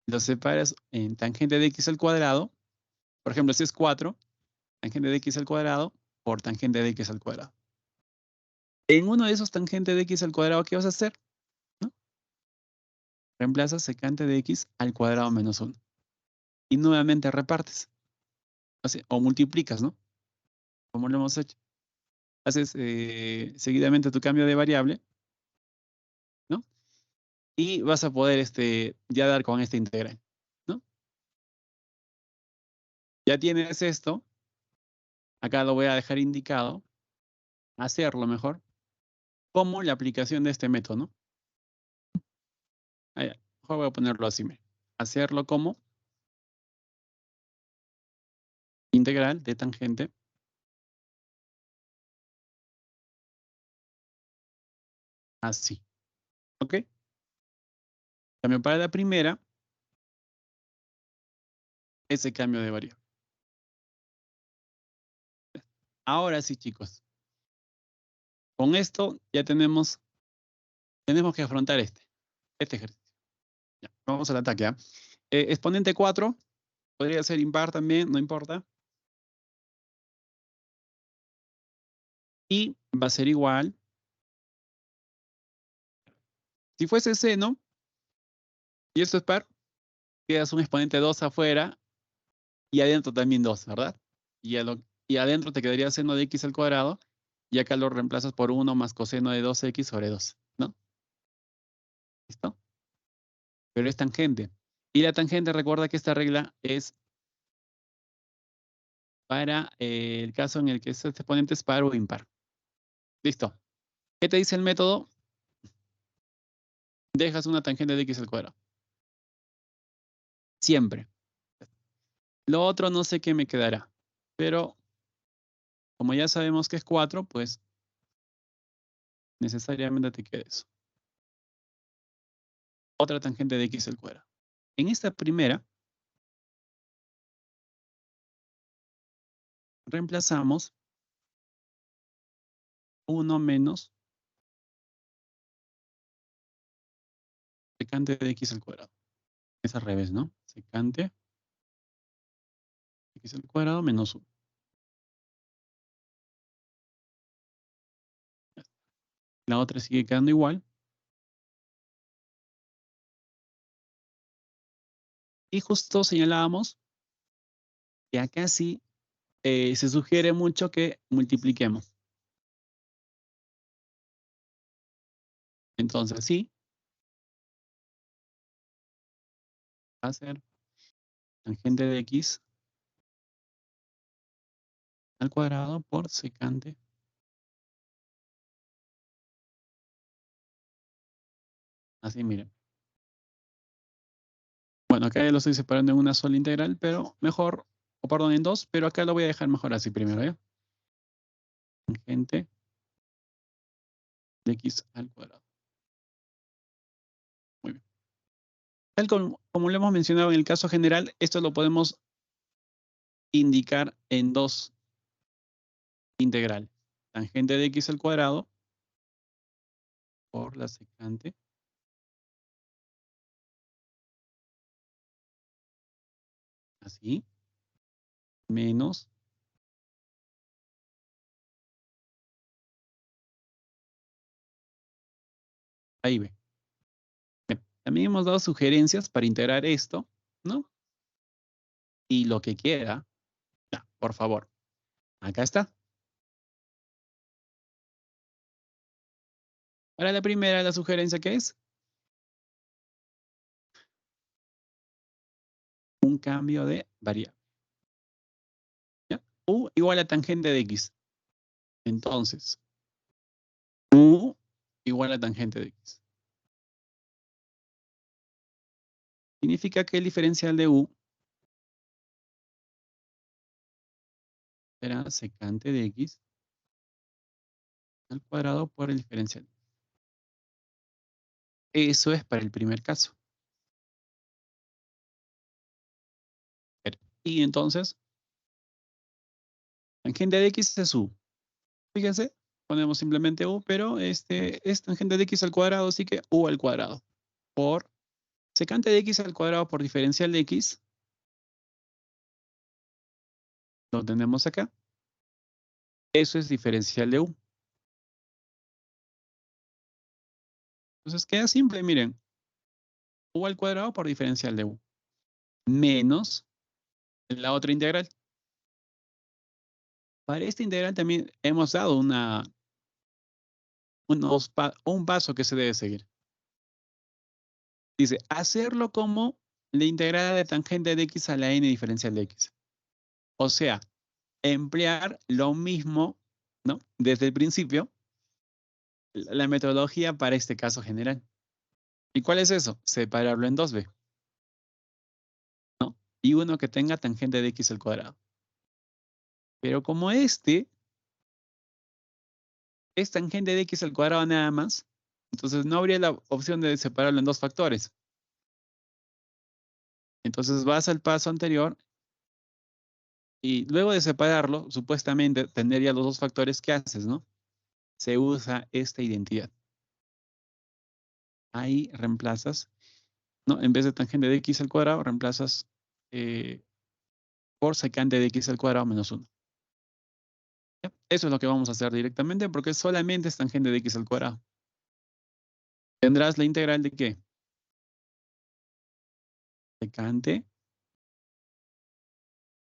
Lo separas en tangente de x al cuadrado. Por ejemplo, si es 4, tangente de x al cuadrado por tangente de x al cuadrado. En uno de esos tangente de x al cuadrado, ¿qué vas a hacer? ¿No? Reemplazas secante de x al cuadrado menos 1. Y nuevamente repartes. O multiplicas, ¿no? Como lo hemos hecho. Haces seguidamente tu cambio de variable, ¿no? Y vas a poder ya dar con esta integral, ¿no? Ya tienes esto. Acá lo voy a dejar indicado. Hacerlo mejor. Como la aplicación de este método, ¿no? Mejor voy a ponerlo así. Hacerlo como integral de tangente así. ¿Ok? Cambio para la primera, ese cambio de variable. Ahora sí, chicos. Con esto ya tenemos que afrontar este ejercicio. Ya, vamos al ataque. Exponente 4, podría ser impar también, no importa. Y va a ser igual. Si fuese seno, y esto es par, quedas un exponente 2 afuera y adentro también 2, ¿verdad? Y adentro te quedaría seno de x al cuadrado y acá lo reemplazas por 1 más coseno de 2x sobre 2, ¿no? ¿Listo? Pero es tangente. Y la tangente, recuerda que esta regla es para el caso en el que este exponente es par o impar. Listo. ¿Qué te dice el método? Dejas una tangente de x al cuadrado. Siempre. Lo otro no sé qué me quedará. Pero como ya sabemos que es 4, pues necesariamente te queda eso. Otra tangente de x al cuadrado. En esta primera, reemplazamos 1 menos secante de x al cuadrado. Es al revés, ¿no? Secante de x al cuadrado menos 1. La otra sigue quedando igual. Y justo señalábamos que acá sí se sugiere mucho que multipliquemos. Entonces sí, va a ser tangente de x al cuadrado por secante. Así, miren. Bueno, acá ya lo estoy separando en una sola integral, pero mejor, o perdón, en dos, pero acá lo voy a dejar mejor así primero, ¿ya? Tangente de x al cuadrado. Muy bien. Tal como lo hemos mencionado en el caso general, esto lo podemos indicar en dos integrales. Tangente de x al cuadrado por la secante así, menos Ahí ve. Bien, también hemos dado sugerencias para integrar esto, ¿no? Y lo que queda, ya, por favor, acá está. Ahora la primera, la sugerencia, ¿qué es? Un cambio de variable. ¿Ya? U igual a tangente de x. Entonces, U igual a tangente de x. Significa que el diferencial de U será secante de x al cuadrado por el diferencial. Eso es para el primer caso. Y entonces, tangente de x es U. Fíjense, ponemos simplemente U, pero este es tangente de x al cuadrado, así que U al cuadrado. Por secante de x al cuadrado por diferencial de x. Lo tenemos acá. Eso es diferencial de U. Entonces queda simple, miren. U al cuadrado por diferencial de U. Menos la otra integral. Para esta integral también hemos dado un paso que se debe seguir. Dice, hacerlo como la integrada de tangente de x a la n diferencial de x. O sea, emplear lo mismo, ¿no? Desde el principio, la metodología para este caso general. ¿Y cuál es eso? Separarlo en 2b, ¿no? Y uno que tenga tangente de x al cuadrado. Pero como este es tangente de x al cuadrado nada más, entonces no habría la opción de separarlo en 2 factores. Entonces vas al paso anterior y luego de separarlo, supuestamente tendría los 2 factores que haces, ¿no? Se usa esta identidad. Ahí reemplazas, ¿no? En vez de tangente de x al cuadrado, reemplazas por secante de x al cuadrado menos 1. ¿Ya? Eso es lo que vamos a hacer directamente porque solamente es tangente de x al cuadrado. Tendrás la integral de ¿qué? Secante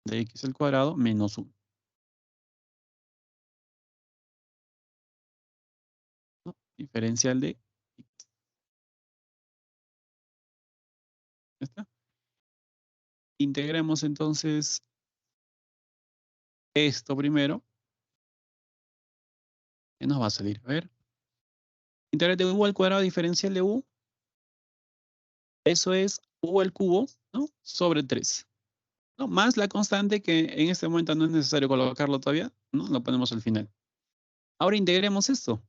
de x al cuadrado menos 1. ¿No? Diferencial de x. ¿Ya está? Integremos entonces esto primero. ¿Qué nos va a salir? A ver. Integral de u al cuadrado diferencial de u. Eso es u al cubo, ¿no? Sobre 3. ¿No? Más la constante que en este momento no es necesario colocarlo todavía, ¿no? Lo ponemos al final. Ahora integremos esto.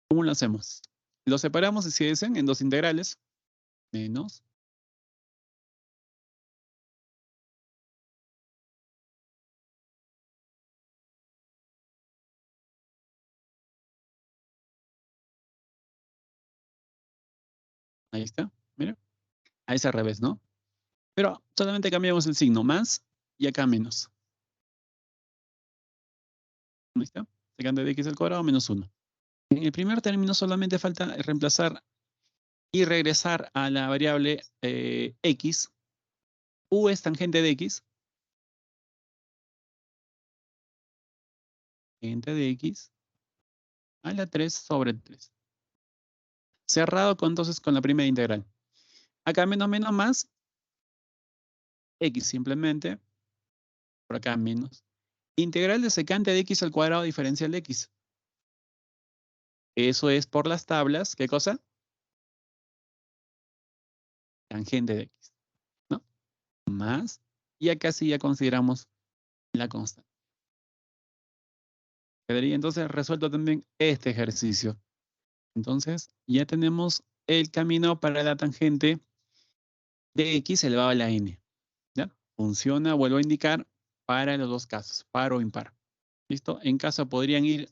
¿Cómo lo hacemos? Lo separamos, si desean, en 2 integrales. Menos. Ahí está. Mira. Ahí es al revés, ¿no? Pero solamente cambiamos el signo. Más y acá menos. Ahí está. Secante de x al cuadrado menos 1. En el primer término solamente falta reemplazar y regresar a la variable x. U es tangente de x. Tangente de x a la 3 sobre 3. Cerrado entonces con la primera integral. Acá menos menos más. X simplemente. Por acá menos. Integral de secante de x al cuadrado diferencial de x. Eso es por las tablas. ¿Qué cosa? Tangente de x. ¿No? Más. Y acá sí ya consideramos la constante. Quedaría entonces resuelto también este ejercicio. Entonces ya tenemos el camino para la tangente de x elevado a la n. ¿Ya? Funciona, vuelvo a indicar, para los 2 casos, par o impar. ¿Listo? En caso podrían ir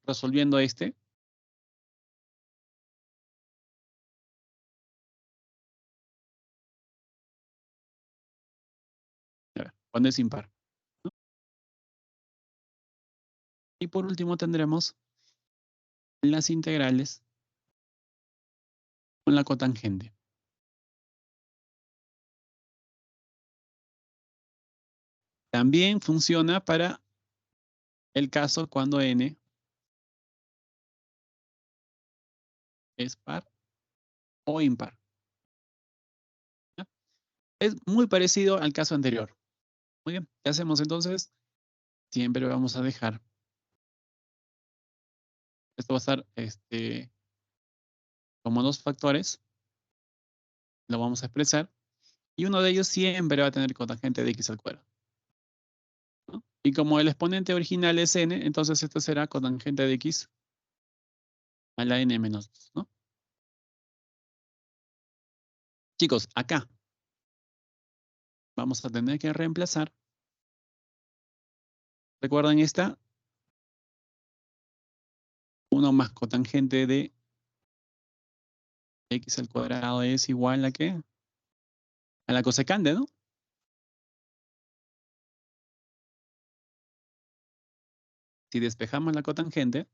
resolviendo este. A ver, cuando es impar. ¿No? Y por último tendremos las integrales con la cotangente. También funciona para el caso cuando n es par o impar. ¿Ya? Es muy parecido al caso anterior. Muy bien, ¿qué hacemos entonces? Siempre vamos a dejar. Esto va a estar como dos factores. Lo vamos a expresar. Y uno de ellos siempre va a tener cotangente de x al cuadrado, ¿no? Y como el exponente original es n, entonces esto será cotangente de x a la n menos 2, ¿no? Chicos, acá vamos a tener que reemplazar. ¿Recuerdan esta? 1 más cotangente de x al cuadrado es igual a ¿qué? A la cosecante, ¿no? Si despejamos la cotangente,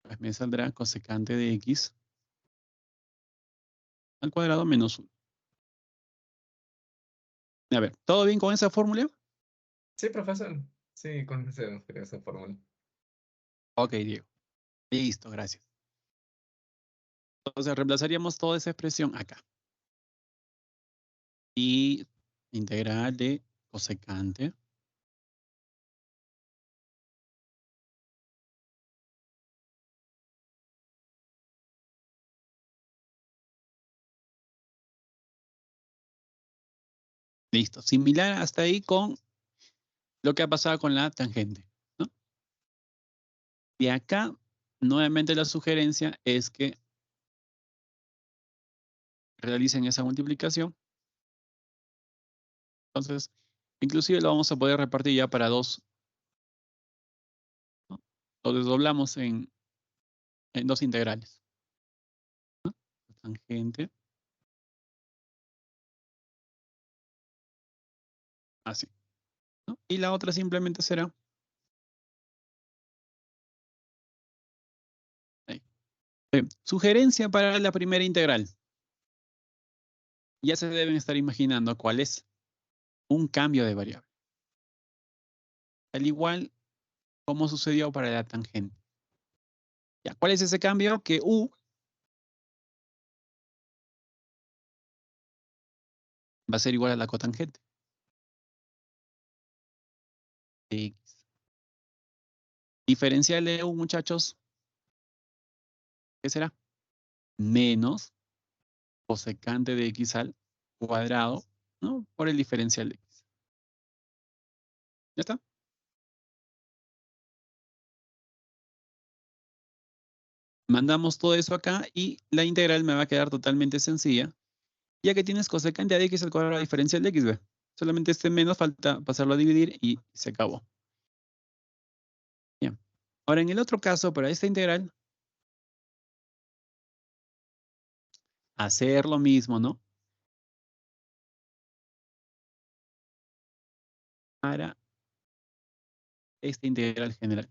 pues me saldrá cosecante de x al cuadrado menos 1. A ver, ¿todo bien con esa fórmula? Sí, profesor. Sí, con esa fórmula. Ok, Diego. Listo, gracias. Entonces reemplazaríamos toda esa expresión acá. Y integral de cosecante listo. Similar hasta ahí con lo que ha pasado con la tangente, ¿no? Y acá, nuevamente la sugerencia es que realicen esa multiplicación. Entonces, inclusive lo vamos a poder repartir ya para 2, ¿no? Lo desdoblamos en 2 integrales, ¿no? Tangente. Así, ¿no? Y la otra simplemente será ahí. Sugerencia para la primera integral. Ya se deben estar imaginando cuál es un cambio de variable. Al igual como sucedió para la tangente. ¿Ya? ¿Cuál es ese cambio? Que u va a ser igual a la cotangente de x. Diferencial de u, muchachos, ¿qué será? Menos cosecante de x al cuadrado, ¿no? Por el diferencial de x. ¿Ya está? Mandamos todo eso acá y la integral me va a quedar totalmente sencilla, ya que tienes cosecante de x al cuadrado diferencial de x, ¿ve? Solamente este menos falta pasarlo a dividir y se acabó. Bien. Ahora, en el otro caso, para esta integral, hacer lo mismo, ¿no? Para esta integral general.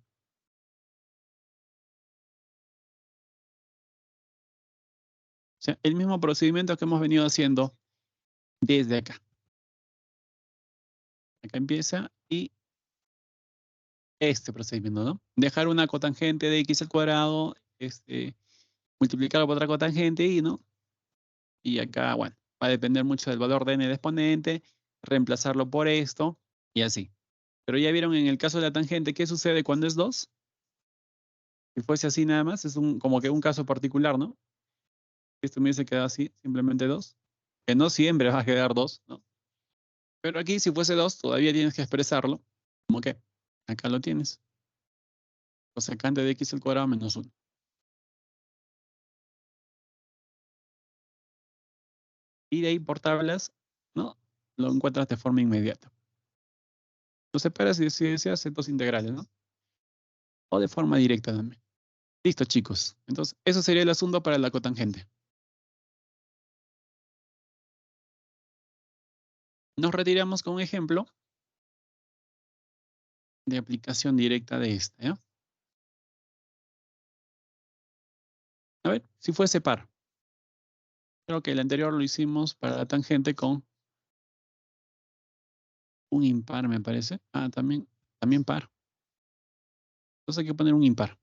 O sea, el mismo procedimiento que hemos venido haciendo desde acá. Acá empieza y este procedimiento, ¿no? Dejar una cotangente de x al cuadrado, multiplicarlo por otra cotangente y, ¿no? Y acá, bueno, va a depender mucho del valor de n de exponente, reemplazarlo por esto y así. Pero ya vieron en el caso de la tangente, ¿qué sucede cuando es 2? Si fuese así nada más, es como que un caso particular, ¿no? Esto me hubiese quedado así, simplemente 2. Que no siempre va a quedar 2, ¿no? Pero aquí, si fuese 2, todavía tienes que expresarlo. ¿Cómo que? Acá lo tienes. Cosecante de x al cuadrado menos 1. Y de ahí por tablas, ¿no? Lo encuentras de forma inmediata. Lo separas y si deseas dos integrales, ¿no? O de forma directa también. Listo, chicos. Entonces, eso sería el asunto para la cotangente. Nos retiramos con un ejemplo. de aplicación directa de esta, ¿ya? A ver, si fuese par. Creo que el anterior lo hicimos para la tangente con un impar, me parece. Ah, también par. Entonces hay que poner un impar.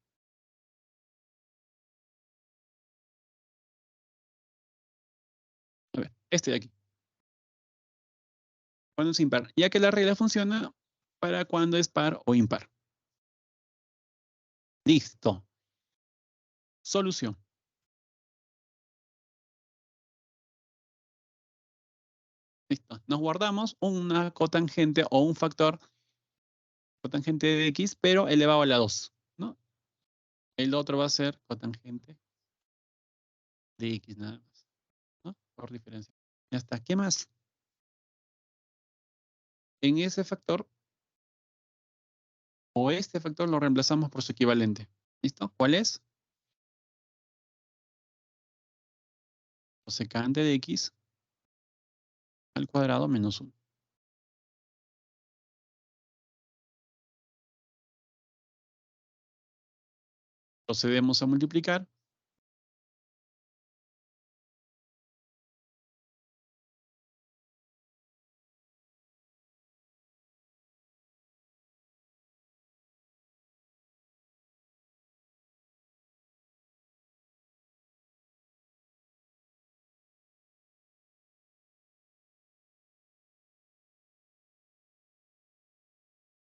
A ver, este de aquí. Cuando es impar. Ya que la regla funciona para cuando es par o impar. Listo. Solución. Listo. Nos guardamos una cotangente o un factor cotangente de x, pero elevado a la 2, ¿no? El otro va a ser cotangente de x nada más, ¿no? Por diferencia. Ya está. ¿Qué más? En ese factor o este factor lo reemplazamos por su equivalente. ¿Listo? ¿Cuál es? Cosecante de x al cuadrado menos 1. Procedemos a multiplicar.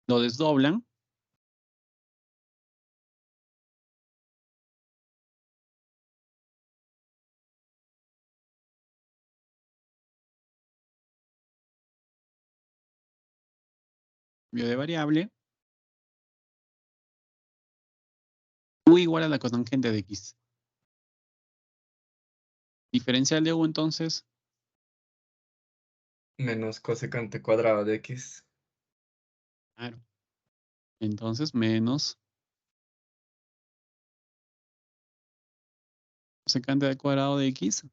Lo desdoblan. Cambio de variable. U igual a la cotangente de x. Diferencial de u entonces. Menos cosecante cuadrado de x. Claro. Entonces menos cosecante al cuadrado de x.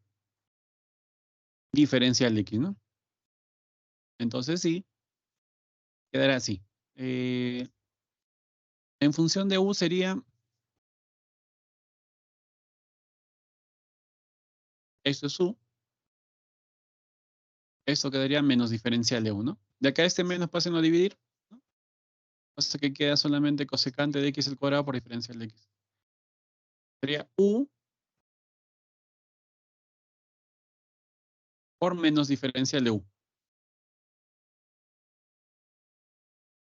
Diferencial de x, ¿no? Entonces sí. Quedará así. En función de u sería. Esto es u. Esto quedaría menos diferencial de u, ¿no? De acá este menos pasen a dividir. ¿No? Hasta que queda solamente cosecante de x al cuadrado por diferencial de x. Sería u por menos diferencial de u.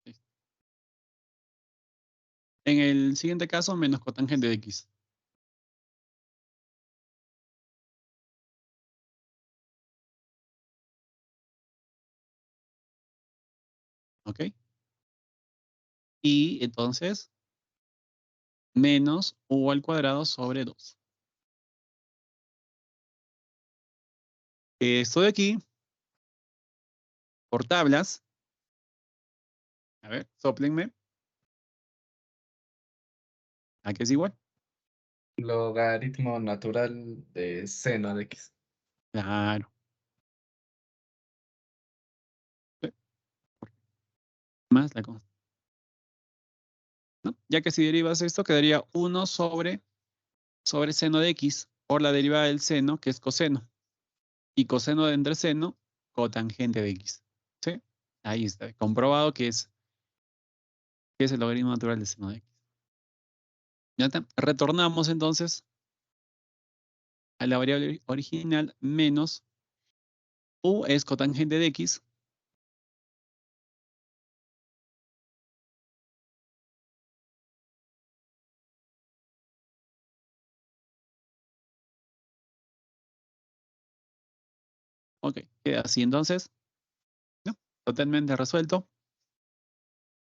Listo. En el siguiente caso, menos cotangente de x. ¿Ok? Y entonces, menos u al cuadrado sobre 2. Esto de aquí, por tablas. A ver, sóplenme. ¿A qué es igual? Logaritmo natural de seno de x. Claro. Más la constante. ¿No? Ya que si derivas esto, quedaría 1 sobre seno de x por la derivada del seno, que es coseno. Y coseno de entre seno, cotangente de x. ¿Sí? Ahí está. Comprobado que es el logaritmo natural de seno de x. Ya está. Retornamos entonces a la variable original menos u es cotangente de x. Ok, queda así entonces. ¿No? Totalmente resuelto.